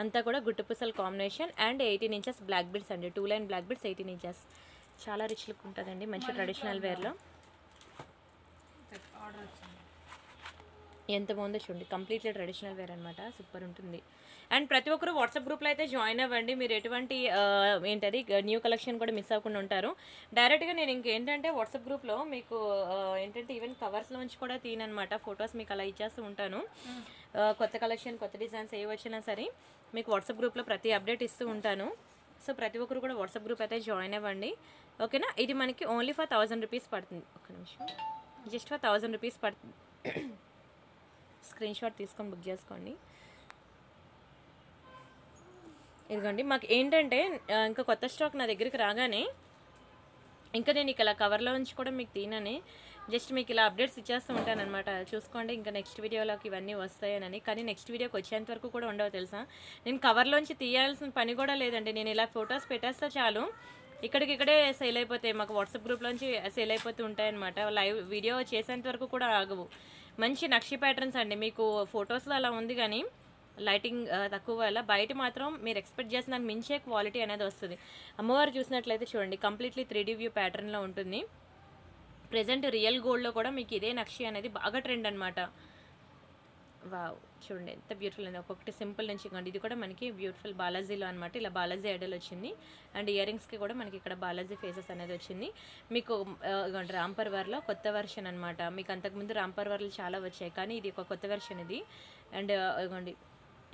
అంతా కూడా గుట్టుపూసల combination. And 18 inches black beads అండి, 2 లైన్ బ్లాక్ బిడ్స్ 18 ఇంచెస్. చాలా రిచ్ లుక్ ఉంటుందండి, మంచి ట్రెడిషనల్ వేర్లో. ఎంత బాగుందో చూడండి, కంప్లీట్లీ ట్రెడిషనల్ వేర్ అనమాట. సూపర్ ఉంటుంది. అండ్ ప్రతి ఒక్కరు వాట్సాప్ గ్రూప్లో అయితే జాయిన్ అవ్వండి. మీరు ఎటువంటి ఏంటది న్యూ కలెక్షన్ కూడా మిస్ అవ్వకుండా ఉంటారు. డైరెక్ట్గా నేను ఇంకేంటంటే వాట్సాప్ గ్రూప్లో మీకు ఏంటంటే ఈవెన్ కవర్స్లోంచి కూడా తీనమాట ఫొటోస్ మీకు అలా ఇచ్చేస్తూ ఉంటాను. కొత్త కలెక్షన్, కొత్త డిజైన్స్ ఏ వచ్చినా సరే మీకు వాట్సాప్ గ్రూప్లో ప్రతి అప్డేట్ ఇస్తూ ఉంటాను. సో ప్రతి ఒక్కరు కూడా వాట్సాప్ గ్రూప్ అయితే జాయిన్ అవ్వండి, ఓకేనా. ఇది మనకి ఓన్లీ ఫర్ 1000 రూపీస్ పడుతుంది. ఒక్క నిమిషం, జస్ట్ ఫర్ 1000 రూపీస్ పడుతుంది. స్క్రీన్ షాట్ తీసుకొని బుక్ చేసుకోండి. ఇదిగోండి, మాకు ఏంటంటే ఇంకా కొత్త స్టాక్ నా దగ్గరికి రాగానే ఇంకా నేను ఇలా కవర్లో నుంచి కూడా మీకు తీనని జస్ట్ మీకు ఇలా అప్డేట్స్ ఇచ్చేస్తూ ఉంటానన్నమాట. చూసుకోండి, ఇంకా నెక్స్ట్ వీడియోలోకి ఇవన్నీ వస్తాయని. కానీ నెక్స్ట్ వీడియోకి వచ్చేంత వరకు కూడా ఉండవు తెలుసా. నేను కవర్లోంచి తీయాల్సిన పని కూడా లేదండి. నేను ఇలా ఫొటోస్ పెట్టేస్తే చాలు, ఇక్కడికిక్కడే సేల్ అయిపోతాయి. మాకు వాట్సాప్ గ్రూప్లోంచి సేల్ అయిపోతూ ఉంటాయన్నమాట. లైవ్ వీడియో చేసేంత వరకు కూడా ఆగవు. మంచి నక్షి ప్యాటర్న్స్ అండి. మీకు ఫొటోస్లో అలా ఉంది కానీ లైటింగ్ తక్కువ వల్ల బయట మాత్రం మీరు ఎక్స్పెక్ట్ చేసిన దానికి మించే క్వాలిటీ అనేది వస్తుంది. అమ్మవారు చూసినట్లయితే చూడండి, కంప్లీట్లీ 3D వ్యూ ప్యాటర్న్లో ఉంటుంది. ప్రెజెంట్ రియల్ గోల్డ్లో కూడా మీకు ఇదే నక్షి అనేది బాగా ట్రెండ్ అనమాట. వావ్, చూడండి ఎంత బ్యూటిఫుల్ ఉంది. ఒక్కొక్కటి సింపుల్ నుంచి ఇవ్వండి. ఇది కూడా మనకి బ్యూటిఫుల్ బాలాజీలో అనమాట. ఇలా బాలాజీ ఐడల్ వచ్చింది. అండ్ ఇయర్ రింగ్స్కి కూడా మనకి ఇక్కడ బాలాజీ ఫేసెస్ అనేది వచ్చింది. మీకు రాంపర్వర్లో కొత్త వెర్షన్ అనమాట. మీకు అంతకుముందు రాంపర్వర్లు చాలా వచ్చాయి, కానీ ఇది ఒక కొత్త వెర్షన్ ఇది. అండ్ ఇవ్వండి,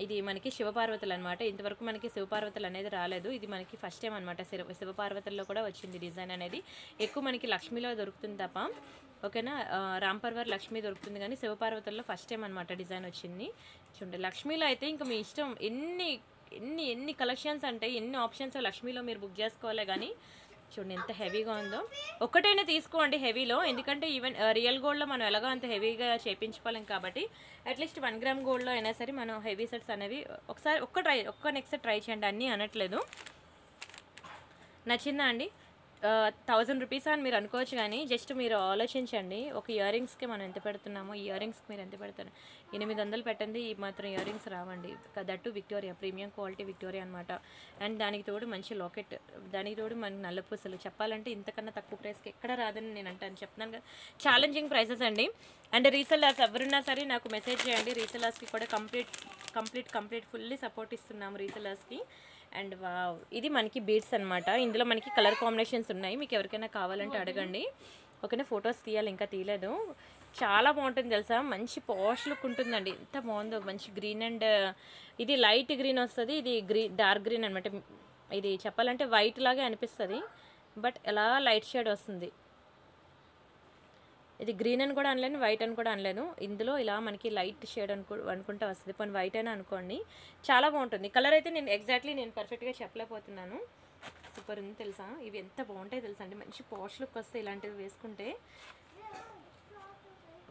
ఇది మనకి శివపార్వతులు అనమాట. ఇంతవరకు మనకి శివపార్వతులు అనేది రాలేదు, ఇది మనకి ఫస్ట్ టైం అనమాట. శివపార్వతుల్లో కూడా వచ్చింది డిజైన్ అనేది. ఎక్కువ మనకి లక్ష్మీలో దొరుకుతుంది తప్ప, ఓకేనా. రాంపర్వర్ లక్ష్మీ దొరుకుతుంది, కానీ శివపార్వతుల్లో ఫస్ట్ టైం అనమాట డిజైన్ వచ్చింది. చూడండి, లక్ష్మీలో అయితే ఇంకా మీ ఇష్టం, ఎన్ని ఎన్ని ఎన్ని కలెక్షన్స్ అంటే ఎన్ని ఆప్షన్స్ లక్ష్మీలో మీరు బుక్ చేసుకోవాలి. కానీ చూడండి ఎంత హెవీగా ఉందో. ఒక్కటైనా తీసుకోండి హెవీలో, ఎందుకంటే ఈవెన్ రియల్ గోల్డ్లో మనం ఎలాగో అంత హెవీగా చేయించుకోలేం కాబట్టి అట్లీస్ట్ 1 గ్రామ్ గోల్డ్లో అయినా సరే మనం హెవీ సెట్స్ అనేవి ఒకసారి ఒక్క నెక్స్ట్ ట్రై చేయండి. అన్నీ అనట్లేదు. నచ్చిందా అండి? 1000 రూపీస్ అని మీరు అనుకోవచ్చు, కానీ జస్ట్ మీరు ఆలోచించండి. ఒక ఇయర్ రింగ్స్కి మనం ఎంత పెడుతున్నామో, ఇయర్ రింగ్స్కి మీరు ఎంత పెడతారు? 800 పెట్టండి, ఈ మాత్రం ఇయర్ రింగ్స్ రావండి. That Victoria, premium quality Victoria అనమాట. అండ్ దానికి తోడు మంచి లాకెట్, దానికి తోడు మనకి నల్లపూసలు. చెప్పాలంటే ఇంతకన్నా తక్కువ ప్రైస్కి ఎక్కడ రాదని నేను అంటాను, చెప్తున్నాను కదా. ఛాలెంజింగ్ ప్రైసెస్ అండి. అండ్ రీసెల్లర్స్ ఎవరున్నా సరే నాకు మెసేజ్ చేయండి. రీసెల్లర్స్కి కూడా కంప్లీట్ ఫుల్లీ సపోర్ట్ ఇస్తున్నాము రీసెల్లర్స్కి. అండ్ వావ్, ఇది మనకి బీడ్స్ అనమాట. ఇందులో మనకి కలర్ కాంబినేషన్స్ ఉన్నాయి, మీకు ఎవరికైనా కావాలంటే అడగండి, ఓకేనా. ఫొటోస్ తీయాలి, ఇంకా తీయలేదు. చాలా బాగుంటుంది తెలుసా, మంచి పాష్ లుక్ ఉంటుందండి. ఎంత బాగుందో, మంచి గ్రీన్ అండ్ ఇది లైట్ గ్రీన్ వస్తుంది, ఇది డార్క్ గ్రీన్ అనమాట. ఇది చెప్పాలంటే వైట్ లాగే అనిపిస్తుంది, బట్ ఎలా లైట్ షేడ్ వస్తుంది. ఇది గ్రీన్ అని కూడా అనలేను, వైట్ అని కూడా అనలేను. ఇందులో ఇలా మనకి లైట్ షేడ్ అనుకుంటా వస్తుంది, పోనీ వైట్ అయినా అనుకోండి. చాలా బాగుంటుంది కలర్ అయితే. నేను ఎగ్జాక్ట్లీ నేను పర్ఫెక్ట్గా చెప్పలేకపోతున్నాను. సూపర్ ఉంది తెలుసా, ఇవి ఎంత బాగుంటాయి తెలుసా అండి. మంచి పాష్ లుక్ వస్తాయి ఇలాంటివి వేసుకుంటే.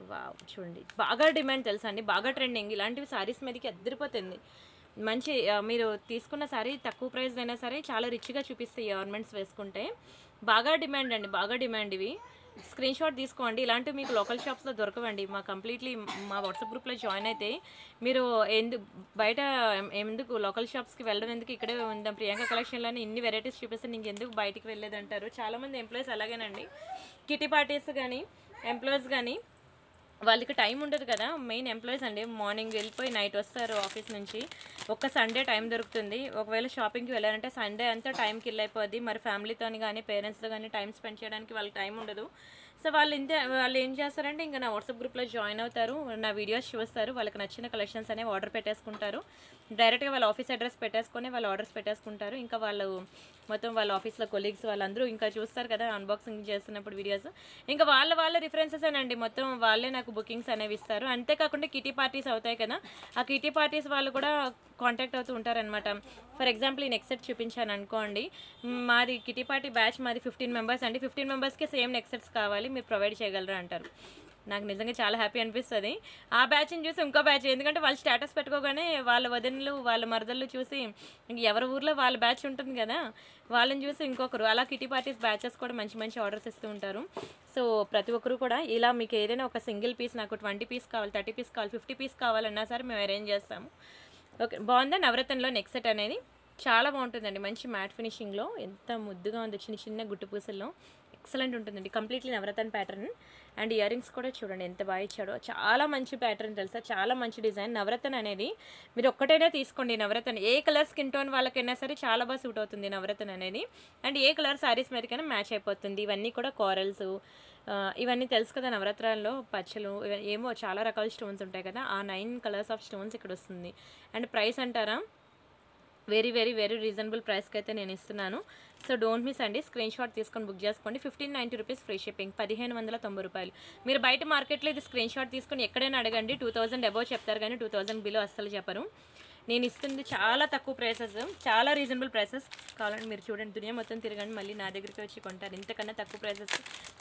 వావ్ చూడండి, బాగా డిమాండ్ తెలుసా అండి, బాగా ట్రెండింగ్. ఇలాంటివి శారీస్ మీదకి అద్దరిపోతుంది. మంచి మీరు తీసుకున్న శారీ తక్కువ ప్రైస్ అయినా సరే చాలా రిచ్గా చూపిస్తాయి ఆర్నమెంట్స్ వేసుకుంటే. బాగా డిమాండ్ అండి, బాగా డిమాండ్. ఇవి స్క్రీన్ షాట్ తీసుకోండి. ఇలాంటివి మీకు లోకల్ షాప్స్లో దొరకవండి. మా కంప్లీట్లీ మా వాట్సాప్ గ్రూప్లో జాయిన్ అయితే మీరు బయట ఎందుకు లోకల్ షాప్స్కి వెళ్ళడం, ఎందుకు ఇక్కడే ఉందాం ప్రియాంక కలెక్షన్లోనే ఇన్ని వెరైటీస్ చూపిస్తే నీకు ఎందుకు బయటికి వెళ్ళేదంటారు చాలామంది ఎంప్లాయీస్. అలాగేనండి, కిటీ పార్టీస్ కానీ ఎంప్లాయీస్ కానీ వాళ్ళకి టైం ఉండదు కదా. మెయిన్ ఎంప్లాయీస్ అండి, మార్నింగ్ వెళ్ళిపోయి నైట్ వస్తారు ఆఫీస్ నుంచి. ఒక్క సండే టైం దొరుకుతుంది. ఒకవేళ షాపింగ్కి వెళ్ళారంటే సండే అంతా టైం కిల్ అయిపోద్ది. మరి ఫ్యామిలీతో కానీ పేరెంట్స్తో కానీ టైం స్పెండ్ చేయడానికి వాళ్ళకి టైం ఉండదు. సో వాళ్ళు ఏం చేస్తారంటే ఇంకా నా వాట్సాప్ గ్రూప్లో జాయిన్ అవుతారు, నా వీడియోస్ చూస్తారు, వాళ్ళకి నచ్చిన కలెక్షన్స్ అనేవి ఆర్డర్ పెట్టేసుకుంటారు. డైరెక్ట్గా వాళ్ళ ఆఫీస్ అడ్రస్ పెట్టేసుకొని వాళ్ళు ఆర్డర్స్ పెట్టేసుకుంటారు. ఇంకా వాళ్ళు మొత్తం వాళ్ళ ఆఫీస్లో కొలీగ్స్ వాళ్ళందరూ ఇంకా చూస్తారు కదా అన్బాక్సింగ్ చేస్తున్నప్పుడు వీడియోస్. ఇంకా వాళ్ళ రిఫరెన్సెస్ అనండి, మొత్తం వాళ్ళే నాకు బుకింగ్స్ అనేవి ఇస్తారు. అంతేకాకుండా కిటీ పార్టీస్ అవుతాయి కదా, ఆ కిటీ పార్టీస్ వాళ్ళు కూడా కాంటాక్ట్ అవుతూ ఉంటారనమాట. ఫర్ ఎగ్జాంపుల్ ఈ నెక్ సెట్ చూపించాను అనుకోండి, మాది కిటీ పార్టీ బ్యాచ్ మాది 15 మెంబర్స్ అండి. 15 మెంబర్స్కి సేమ్ నెక్ సెట్స్ కావాలి, మీరు ప్రొవైడ్ చేయగలరా అంటారు. నాకు నిజంగా చాలా హ్యాపీ అనిపిస్తుంది ఆ బ్యాచ్ని చూసి. ఇంకో బ్యాచ్, ఎందుకంటే వాళ్ళు స్టేటస్ పెట్టుకోగానే వాళ్ళ వదినలు వాళ్ళ మరదళ్ళు చూసి, ఎవరి ఊర్లో వాళ్ళ బ్యాచ్ ఉంటుంది కదా, వాళ్ళని చూసి ఇంకొకరు అలా కిటీ పార్టీస్ బ్యాచెస్ కూడా మంచి మంచి ఆర్డర్స్ ఇస్తూ ఉంటారు. సో ప్రతి ఒక్కరు కూడా ఇలా మీకు ఏదైనా ఒక సింగిల్ పీస్, నాకు 20 పీస్ కావాలి, 30 పీస్ కావాలి, 50 పీస్ కావాలన్నా సరే మేము అరేంజ్ చేస్తాము. ఓకే, బాగుందా నవరత్నంలో నెక్ సెట్ అనేది? చాలా బాగుంటుందండి, మంచి మ్యాట్ ఫినిషింగ్లో ఎంత ముద్దుగా ఉంది, చిన్న చిన్న గుట్టు పూసల్లో ఎక్సలెంట్ ఉంటుందండి. Completely Navaratna pattern. And earrings కూడా చూడండి ఎంత బాగా ఇచ్చాడో, చాలా మంచి ప్యాటర్న్ తెలుసా, చాలా మంచి డిజైన్. నవరత్న అనేది మీరు ఒక్కటైనా తీసుకోండి. నవరత్న ఏ కలర్ స్కిన్ టోన్ వాళ్ళకైనా సరే చాలా బాగా సూట్ అవుతుంది నవరత్న అనేది. అండ్ ఏ కలర్ శారీస్ మీదకైనా మ్యాచ్ అయిపోతుంది. ఇవన్నీ కూడా కోరల్స్, ఇవన్నీ తెలుసు కదా నవరత్నాల్లో, పచ్చలు ఏమో చాలా రకాల స్టోన్స్ ఉంటాయి కదా, ఆ 9 కలర్స్ ఆఫ్ స్టోన్స్ ఇక్కడ వస్తుంది. అండ్ ప్రైస్ అంటారా, వెరీ వెరీ వెరీ రీజనబుల్ ప్రైస్కి అయితే నేను ఇస్తున్నాను. సో డోంట్ మిస్ అండి, స్క్రీన్ షాట్ తీసుకొని బుక్ చేసుకోండి. 1590 రూపీస్ ఫ్రీ షిప్పింగ్, 1590 రూపాయలు. మీరు బయట మార్కెట్లో ఇది స్క్రీన్ షాట్ తీసుకొని ఎక్కడైనా అడగండి, 2000 అబోవ్ చెప్తారు కానీ 2000 బిలో అస్సలు చెప్పరు. నేను ఇస్తుంది చాలా తక్కువ ప్రైసెస్, చాలా రీజనబుల్ ప్రైసెస్. కావాలంటే మీరు చూడండి, దునియా మొత్తం తిరగండి, మళ్ళీ నా దగ్గరికి వచ్చి కొంటారు. ఇంతకన్నా తక్కువ ప్రైసెస్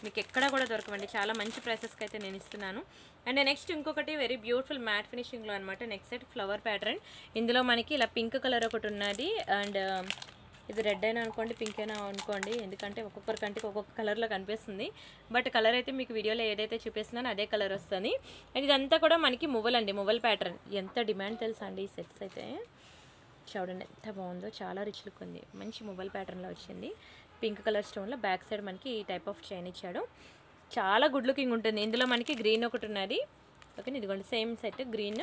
మీకు ఎక్కడా కూడా దొరకవండి. చాలా మంచి ప్రైసెస్కి అయితే నేను ఇస్తున్నాను. అండ్ నెక్స్ట్ ఇంకొకటి వెరీ బ్యూటిఫుల్ మ్యాట్ ఫినిషింగ్లో అనమాట నెక్స్ట్ సెట్, ఫ్లవర్ ప్యాటర్న్. ఇందులో మనకి ఇలా పింక్ కలర్ ఒకటి ఉన్నది, అండ్ ఇది రెడ్ అయినా అనుకోండి, పింక్ అయినా అనుకోండి, ఎందుకంటే ఒక్కొక్కరి కంటికి ఒక్కొక్క కలర్లో కనిపిస్తుంది. బట్ కలర్ అయితే మీకు వీడియోలో ఏదైతే చూపిస్తున్నానో అదే కలర్ వస్తుంది. అండ్ ఇదంతా కూడా మనకి మువ్వల్ అండి, మువ్వల్ ప్యాటర్న్. ఎంత డిమాండ్ తెలుసా అండి ఈ సెట్స్ అయితే. చూడండి ఎంత బాగుందో, చాలా రిచ్ లుక్ ఉంది, మంచి మువ్వల్ ప్యాటర్న్లో వచ్చింది. పింక్ కలర్ స్టోన్లో బ్యాక్ సైడ్ మనకి ఈ టైప్ ఆఫ్ చైన్ ఇచ్చాడు, చాలా గుడ్ లుకింగ్ ఉంటుంది. ఇందులో మనకి గ్రీన్ ఒకటి ఉన్నది, ఓకే ఇదిగోండి సేమ్ సెట్ గ్రీన్,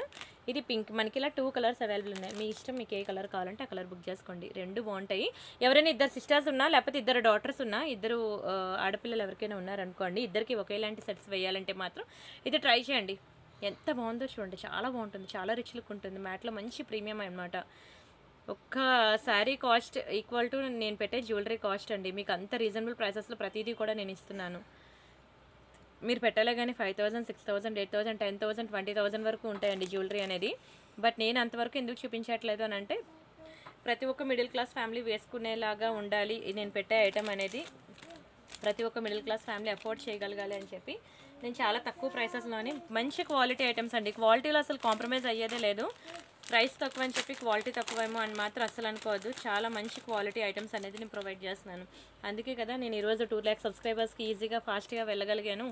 ఇది పింక్. మనకి ఇలా 2 కలర్స్ అవైలబుల్ ఉన్నాయి. మీ ఇష్టం, మీకు ఏ కలర్ కావాలంటే ఆ కలర్ బుక్ చేసుకోండి. రెండు బాగుంటాయి. ఎవరైనా ఇద్దరు సిస్టర్స్ ఉన్నా, లేకపోతే ఇద్దరు డాటర్స్ ఉన్నా, ఇద్దరు ఆడపిల్లలు ఎవరికైనా ఉన్నారనుకోండి, ఇద్దరికి ఒకేలాంటి సెట్స్ వేయాలంటే మాత్రం ఇది ట్రై చేయండి. ఎంత బాగుందో చూడండి, చాలా బాగుంటుంది, చాలా రిచ్ లుక్ ఉంటుంది. మ్యాట్లో మంచి ప్రీమియం అనమాట. ఒక్క శారీ కాస్ట్ ఈక్వల్ టు నేను పెట్టే జ్యువెలరీ కాస్ట్ అండి. మీకు అంత రీజనబుల్ ప్రైసెస్లో ప్రతిదీ కూడా నేను ఇస్తున్నాను. మీరు పెట్టలే కానీ 5000, 6000, 8000, 10,000, 20,000 వరకు ఉంటాయండి జ్యువెలరీ అనేది. బట్ నేను అంతవరకు ఎందుకు చూపించట్లేదు అని అంటే, ప్రతి ఒక్క మిడిల్ క్లాస్ ఫ్యామిలీ వేసుకునేలాగా ఉండాలి నేను పెట్టే ఐటమ్ అనేది. ప్రతి ఒక్క మిడిల్ క్లాస్ ఫ్యామిలీ అఫోర్డ్ చేయగలగాలి అని చెప్పి నేను చాలా తక్కువ ప్రైసెస్లోనే మంచి క్వాలిటీ ఐటమ్స్ అండి. క్వాలిటీలో అసలు కాంప్రమైజ్ అయ్యేదే లేదు. ప్రైస్ తక్కువ అని చెప్పి క్వాలిటీ తక్కువేమో అని మాత్రం అసలు అనుకోవద్దు. చాలా మంచి క్వాలిటీ ఐటమ్స్ అనేది నేను ప్రొవైడ్ చేస్తున్నాను. అందుకే కదా నేను ఈరోజు 2 lakh సబ్స్క్రైబర్స్కి ఈజీగా ఫాస్ట్గా వెళ్ళగలిగాను.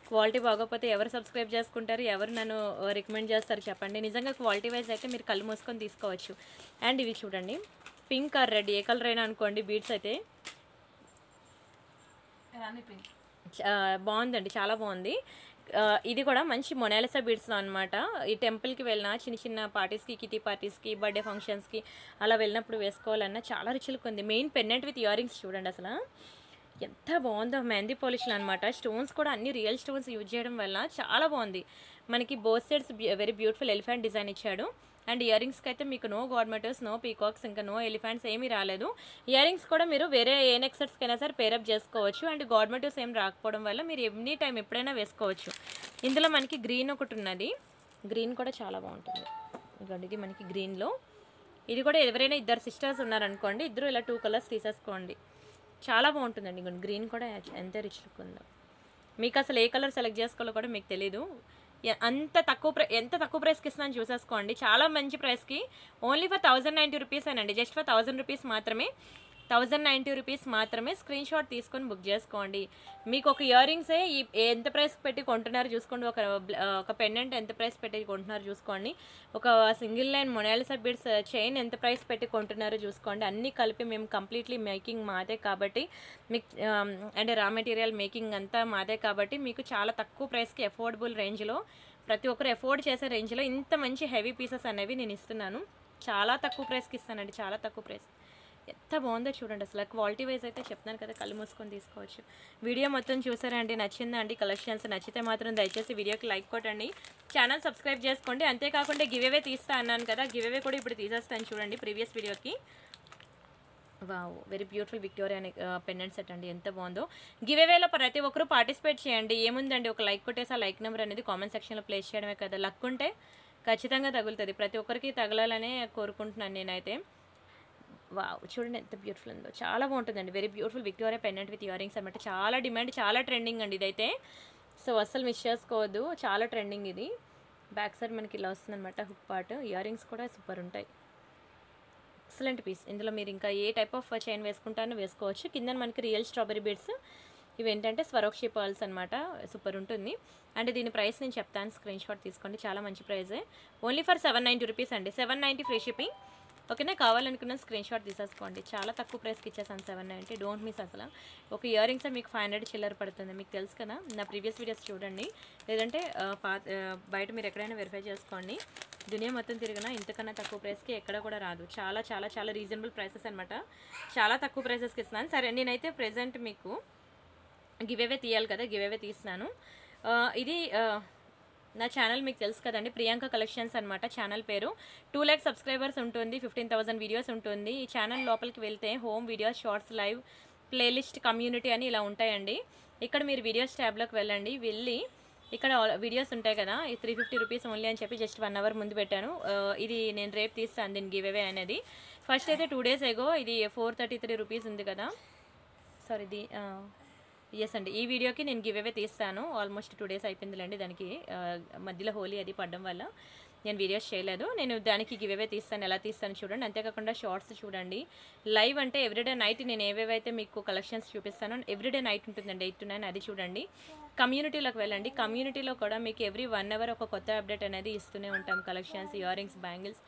క్వాలిటీ బాగోకపోతే ఎవరు సబ్స్క్రైబ్ చేసుకుంటారు, ఎవరు నన్ను రికమెండ్ చేస్తారు చెప్పండి. నిజంగా క్వాలిటీ వైజ్ అయితే మీరు కళ్ళు మూసుకొని తీసుకోవచ్చు. అండ్ ఇవి చూడండి, pink are red A colour అయినా అనుకోండి, బీడ్స్ అయితే బాగుందండి, చాలా బాగుంది. ఇది కూడా మంచి మొనాలిసా బీడ్స్లో అనమాట. ఈ టెంపుల్కి వెళ్ళినా, చిన్న చిన్న పార్టీస్కి, కిటీ పార్టీస్కి, బర్త్డే ఫంక్షన్స్కి అలా వెళ్ళినప్పుడు వేసుకోవాలన్నా చాలా రుచులకు ఉంది. Main pendant with ear rings చూడండి అసలు ఎంత బాగుందో, మెహందీ పాలిష్లు అనమాట. స్టోన్స్ కూడా అన్ని రియల్ స్టోన్స్ యూజ్ చేయడం వల్ల చాలా బాగుంది. మనకి both sides very beautiful elephant design ఇచ్చాడు. అండ్ ఇయర్ రింగ్స్కి అయితే మీకు నో గవర్నమెంట్స్, నో పీకాక్స్, ఇంకా నో ఎలిఫెంట్స్ ఏమీ రాలేదు. ఇయర్ రింగ్స్ కూడా మీరు వేరే ఏ నెక్ సెట్స్కైనా సరే పేరప్ చేసుకోవచ్చు. అండ్ గవర్నమెంట్స్ ఏం రాకపోవడం వల్ల మీరు ఎనీ టైం ఎప్పుడైనా వేసుకోవచ్చు. ఇందులో మనకి గ్రీన్ ఒకటి ఉన్నది, గ్రీన్ కూడా చాలా బాగుంటుంది. ఇదిగోండి ఇది మనకి గ్రీన్లో. ఇది కూడా ఎవరైనా ఇద్దరు సిస్టర్స్ ఉన్నారనుకోండి, ఇద్దరు ఇలా 2 కలర్స్ తీసేసుకోండి, చాలా బాగుంటుందండి. ఇదిగోండి గ్రీన్ కూడా ఎంత రిచ్ లుక్ ఉందో. మీకు అసలు ఏ కలర్ సెలెక్ట్ చేసుకోవాలో కూడా మీకు తెలీదు. ఎంత తక్కువ ప్రైస్కి ఇస్తున్నాను చూసేసుకోండి. చాలా మంచి ప్రైస్కి ఓన్లీ ఫర్ 1090 రూపీస్ అనండి. జస్ట్ ఫర్ 1000 రూపీస్ మాత్రమే, 1090 రూపీస్ మాత్రమే. స్క్రీన్ షాట్ తీసుకొని బుక్ చేసుకోండి. మీకు ఒక ఇయర్ రింగ్సే ఎంత ప్రైస్ పెట్టి కొంటున్నారు చూసుకోండి, ఒక పెండెంట్ ఎంత ప్రైస్ పెట్టి కొంటున్నారు చూసుకోండి, ఒక single line Mona Lisa beads chain ఎంత ప్రైస్ పెట్టి కొంటున్నారో చూసుకోండి. అన్నీ కలిపి మేము కంప్లీట్లీ మేకింగ్ మాదే కాబట్టి మీకు అంటే రా మెటీరియల్ మేకింగ్ అంతా మాదే కాబట్టి మీకు చాలా తక్కువ ప్రైస్కి అఫోర్డబుల్ రేంజ్లో, ప్రతి ఒక్కరు అఫోర్డ్ చేసే రేంజ్లో ఇంత మంచి హెవీ పీసెస్ అనేవి నేను ఇస్తున్నాను. చాలా తక్కువ ప్రైస్కి ఇస్తానండి, చాలా తక్కువ ప్రైస్. ఎంత బాగుందో చూడండి. అసలు క్వాలిటీ వైజ్ అయితే చెప్తున్నాను కదా, కళ్ళు మూసుకొని తీసుకోవచ్చు. వీడియో మొత్తం చూసారా అండి? నచ్చిందా అండి కలెక్షన్స్? నచ్చితే మాత్రం దయచేసి వీడియోకి లైక్ కొట్టండి, ఛానల్ సబ్స్క్రైబ్ చేసుకోండి. అంతేకాకుండా గివ్ అవే తీస్తా అన్నాను కదా, గివ్ అవే కూడా ఇప్పుడు తీసేస్తాను చూడండి ప్రీవియస్ వీడియోకి. Wow, very beautiful Victoria pendant set అండి, ఎంత బాగుందో. గివ్ అవేలో ప్రతి ఒక్కరు పార్టిసిపేట్ చేయండి. ఏముందండి, ఒక లైక్ కొట్టేసి ఆ లైక్ నెంబర్ అనేది కామెంట్ సెక్షన్లో ప్లేస్ చేయడమే కదా. లక్ ఉంటే ఖచ్చితంగా తగులుతుంది, ప్రతి ఒక్కరికి తగలాలనే కోరుకుంటున్నాను నేనైతే. వావ్, చూడండి ఎంత బ్యూటిఫుల్ ఉందో, చాలా బాగుంటుందండి. Very beautiful Victoria pendant with ear rings అనమాట. చాలా డిమాండ్, చాలా ట్రెండింగ్ అండి ఇదైతే. సో అస్సలు మిస్ చేసుకోవద్దు, చాలా ట్రెండింగ్ ఇది. బ్యాక్ సైడ్ మనకి ఇలా వస్తుంది అనమాట హుక్ పార్ట్. ఇయర్ రింగ్స్ కూడా సూపర్ ఉంటాయి, ఎక్సలెంట్ పీస్. ఇందులో మీరు ఇంకా ఏ టైప్ ఆఫ్ చైన్ వేసుకుంటారో వేసుకోవచ్చు. కింద మనకి రియల్ స్ట్రాబెరీ బీడ్స్, ఇవి ఏంటంటే స్వరోక్షి పర్ల్స్ అనమాట, సూపర్ ఉంటుంది. అండ్ దీని ప్రైస్ నేను చెప్తాను, స్క్రీన్ షాట్ తీసుకోండి. చాలా మంచి ప్రైజే, ఓన్లీ ఫర్ 790 రూపీస్ అండి. 790 ఫ్రీ షిప్పింగ్. ఓకేనా? కావాలనుకున్న స్క్రీన్ షాట్ తీసేసుకోండి. చాలా తక్కువ ప్రైస్కి ఇచ్చేసాను, 790. డోంట్ మిస్ అసలు. ఒక ఇయర్ రింగ్స్ మీకు 500 చిల్లర పడుతుంది, మీకు తెలుసు కదా. నా ప్రీవియస్ వీడియోస్ చూడండి, లేదంటే బయట మీరు ఎక్కడైనా వెరిఫై చేసుకోండి. దునియా మొత్తం తిరిగినా ఇంతకన్నా తక్కువ ప్రైస్కి ఎక్కడ కూడా రాదు. చాలా చాలా చాలా రీజనబుల్ ప్రైసెస్ అనమాట, చాలా తక్కువ ప్రైసెస్కి ఇస్తున్నాను. సరే, నేనైతే ప్రెజెంట్ మీకు గివ్ అవే తీయాలి కదా, గివ్ అవే తీస్తున్నాను. ఇది నా ఛానల్ మీకు తెలుసు కదండి, ప్రియాంక కలెక్షన్స్ అనమాట ఛానల్ పేరు. 2 lakh సబ్స్క్రైబర్స్ ఉంటుంది, 15,000 వీడియోస్ ఉంటుంది. ఈ ఛానల్ లోపలికి వెళ్తే home videos, shorts, live, playlist, community అని ఇలా ఉంటాయండి. ఇక్కడ మీరు వీడియోస్ ట్యాబ్లోకి వెళ్ళండి. వెళ్ళి ఇక్కడ వీడియోస్ ఉంటాయి కదా, 350 రూపీస్ ఓన్లీ అని చెప్పి జస్ట్ 1 అవర్ ముందు పెట్టాను. ఇది నేను రేపు తీస్తాను దీని గివ్ అవే అనేది. ఫస్ట్ అయితే 2 days ఎగో ఇది 433 రూపీస్ ఉంది కదా, సారీ ఇది ఎస్ అండి. ఈ వీడియోకి నేను గివ్ అవే తీస్తాను. ఆల్మోస్ట్ 2 days అయిపోయిందిలేండి, దానికి మధ్యలో హోలీ అది పడడం వల్ల నేను వీడియోస్ చేయలేదు. నేను దానికి గివ్ అవే తీస్తాను, ఎలా తీస్తాను చూడండి. అంతేకాకుండా షార్ట్స్ చూడండి. లైవ్ అంటే ఎవ్రీడే నైట్ నేను ఏవేవైతే మీకు కలెక్షన్స్ చూపిస్తానో ఎవ్రీడే నైట్ ఉంటుందండి 8 to 9, అది చూడండి. కమ్యూనిటీలోకి వెళ్ళండి. కమ్యూనిటీలో కూడా మీకు ఎవ్రీ 1 hour ఒక కొత్త అప్డేట్ అనేది ఇస్తూనే ఉంటాం. Collections, earrings, bangles,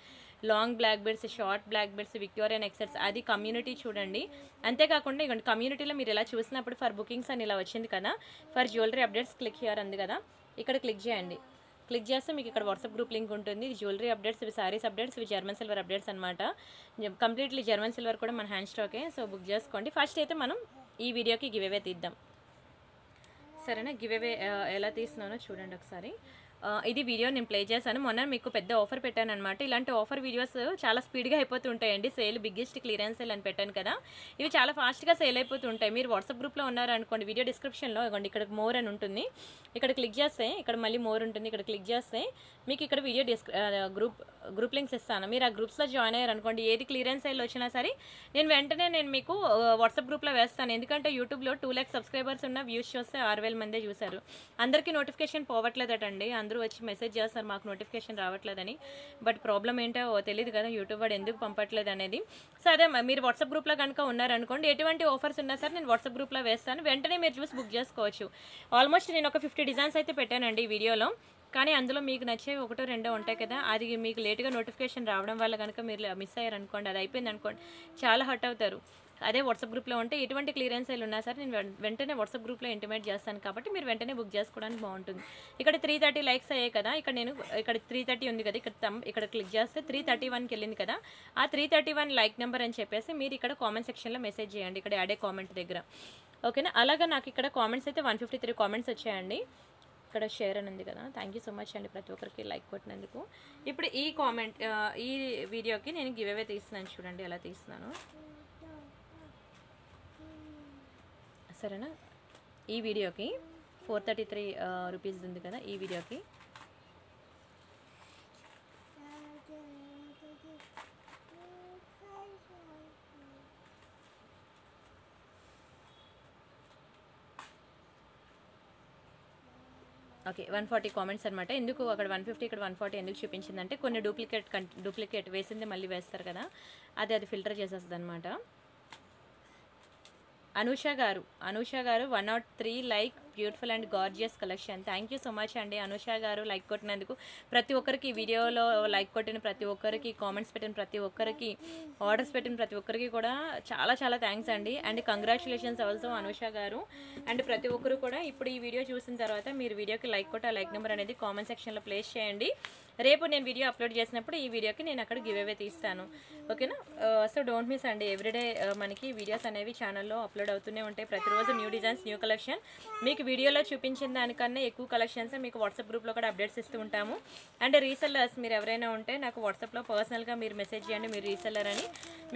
long black beads, short black beads, Victoria neck sets, అది కమ్యూనిటీ చూడండి. అంతేకాకుండా ఇక కమ్యూనిటీలో మీరు ఇలా చూసినప్పుడు ఫర్ బుకింగ్స్ అని ఇలా వచ్చింది కదా, for jewellery updates click here అంది కదా, ఇక్కడ క్లిక్ చేయండి. క్లిక్ చేస్తే మీకు ఇక్కడ వాట్సాప్ గ్రూప్ లింక్ ఉంటుంది. ఇది జ్యువెలరీ అప్డేట్స్, ఇవి సారీస్ అప్డేట్స్, ఇవి జర్మన్ సిల్వర్ అప్డేట్స్ అనమాట. కంప్లీట్లీ జర్మన్ సిల్వర్ కూడా మన హ్యాండ్ స్టాకే. సో బుక్ చేసుకోండి. ఫస్ట్ అయితే మనం ఈ వీడియోకి గివ్ అవే తీద్దాం, సరేనా? గివ్ అవే ఎలా తీస్తున్నానో చూడండి ఒకసారి. ఇది వీడియో నేను ప్లే చేశాను. మొన్న మీకు పెద్ద ఆఫర్ పెట్టాను అనమాట. ఇలాంటి ఆఫర్ వీడియోస్ చాలా స్పీడ్గా అయిపోతుంటాయండి. సేల్, బిగ్గెస్ట్ క్లియరెన్స్ సేల్ అని పెట్టాను కదా, ఇవి చాలా ఫాస్ట్గా సేల్ అయిపోతుంటాయి. మీరు వాట్సాప్ గ్రూప్లో ఉన్నారనుకోండి, వీడియో డిస్క్రిప్షన్లో ఇవ్వండి, ఇక్కడ మోర్ అని ఉంటుంది. ఇక్కడ క్లిక్ చేస్తే ఇక్కడ మళ్ళీ మోర్ ఉంటుంది. ఇక్కడ క్లిక్ చేస్తే మీకు ఇక్కడ వీడియో గ్రూప్ లింక్స్ ఇస్తాను. మీరు ఆ గ్రూప్స్లో జాయిన్ అయ్యారనుకోండి, ఏది క్లియరెన్స్ సేల్ వచ్చినా సరే నేను వెంటనే మీకు వాట్సాప్ గ్రూప్లో వేస్తాను. ఎందుకంటే యూట్యూబ్లో 2 lakh సబ్స్క్రైబర్స్ ఉన్న వ్యూస్ చూస్తే 6,000 మందే చూశారు. అందరికీ నోటిఫికేషన్ పోవట్లేదటండి. అందరూ వచ్చి మెసేజ్ చేస్తారు మాకు నోటిఫికేషన్ రావట్లేదని. బట్ ప్రాబ్లం ఏంటో తెలియదు కదా, యూట్యూబ్ వాడు ఎందుకు పంపట్లేదు అనేది. సో అదే మీరు వాట్సాప్ గ్రూప్లో కనుక ఉన్నారనుకోండి, ఎటువంటి ఆఫర్స్ ఉన్నా సరే నేను వాట్సాప్ గ్రూప్లో వేస్తాను. వెంటనే మీరు చూసి బుక్ చేసుకోవచ్చు. ఆల్మోస్ట్ నేను ఒక 50 డిజైన్స్ అయితే పెట్టానండి ఈ వీడియోలో. కానీ అందులో మీకు నచ్చేవి 1 or 2 ఉంటాయి కదా, అది మీకు లేట్గా నోటిఫికేషన్ రావడం వల్ల కనుక మీరు మిస్ అయ్యారనుకోండి, అది అయిపోయింది అనుకోండి, చాలా హర్ట్ అవుతారు. అదే వాట్సాప్ గ్రూప్లో ఉంటే ఎటువంటి క్లియరెన్స్ సేల్ ఉన్నా సరే నేను వెంటనే వాట్సాప్ గ్రూప్లో ఇంటిమేట్ చేస్తాను కాబట్టి మీరు వెంటనే బుక్ చేసుకోవడానికి బాగుంటుంది. ఇక్కడ 330 లైక్స్ అయ్యాయి కదా, ఇక్కడ 330 ఉంది కదా, ఇక్కడ క్లిక్ చేస్తే 331కి వెళ్ళింది కదా, ఆ 331 లైక్ నెంబర్ అని చెప్పేసి మీరు ఇక్కడ కామెంట్ సెక్షన్లో మెసేజ్ చేయండి, ఇక్కడ యాడే కామెంట్ దగ్గర. ఓకేనా? అలాగా నాకు ఇక్కడ కామెంట్స్ అయితే 153 కామెంట్స్ వచ్చాయండి. ఇక్కడ షేర్ అని ఉంది కదా, థ్యాంక్ యూ సో మచ్ అండి ప్రతి ఒక్కరికి లైక్ కొట్టినందుకు. ఇప్పుడు ఈ కామెంట్ ఈ వీడియోకి నేను గివ్ అవే తీస్తున్నాను, చూడండి ఎలా తీస్తున్నాను సరేనా. ఈ వీడియోకి 433 రూపీస్ ఉంది కదా, ఈ వీడియోకి ఓకే 140 కామెంట్స్ అనమాట. ఎందుకు అక్కడ 150 ఇక్కడ 140 ఎందుకు చూపించిందంటే కొన్ని డూప్లికేట్ వేసింది మళ్ళీ వేస్తారు కదా, అది ఫిల్టర్ చేసేస్తుంది అనమాట. అనూష గారు 103 like, beautiful and gorgeous collection. Thank you so much అండి అనూష గారు లైక్ కొట్టినందుకు. ప్రతి ఒక్కరికి వీడియోలో లైక్ కొట్టిన ప్రతి ఒక్కరికి, కామెంట్స్ పెట్టిన ప్రతి ఒక్కరికి, ఆర్డర్స్ పెట్టిన ప్రతి ఒక్కరికి కూడా చాలా చాలా థ్యాంక్స్ అండి. అండ్ కంగ్రాచులేషన్స్ ఆల్సో అనూష గారు. అండ్ ప్రతి ఒక్కరు కూడా ఇప్పుడు ఈ వీడియో చూసిన తర్వాత మీరు వీడియోకి లైక్ కొట్టి ఆ లైక్ నెంబర్ అనేది కామెంట్ సెక్షన్లో ప్లేస్ చేయండి. రేపు నేను వీడియో అప్లోడ్ చేసినప్పుడు ఈ వీడియోకి నేను అక్కడ గివ్ అవే తీస్తాను, ఓకేనా. సో డోంట్ మిస్ అండి, ఎవ్రీడే మనకి వీడియోస్ అనేవి ఛానల్లో అప్లోడ్ అవుతూనే ఉంటాయి. ప్రతిరోజు న్యూ డిజైన్స్, న్యూ కలెక్షన్. మీకు వీడియోలో చూపించిన దానికన్నా ఎక్కువ కలెక్షన్స్ మీకు వాట్సాప్ గ్రూప్లో కూడా అప్డేట్స్ ఇస్తూ ఉంటాము. అండ్ రీసెల్లర్స్ మీరు ఎవరైనా ఉంటే నాకు వాట్సాప్లో పర్సనల్గా మీరు మెసేజ్ చేయండి, మీరు రీసెల్లర్ అని.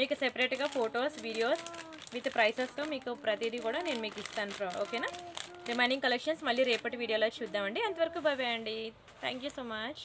మీకు సెపరేట్గా ఫొటోస్, వీడియోస్ విత్ ప్రైసెస్తో మీకు ప్రతిదీ కూడా నేను మీకు ఇస్తాను, ఓకేనా. రిమైనింగ్ కలెక్షన్స్ మళ్ళీ రేపటి వీడియోలో చూద్దామండి. అంతవరకు బాయ్ అండి. Thank you so much.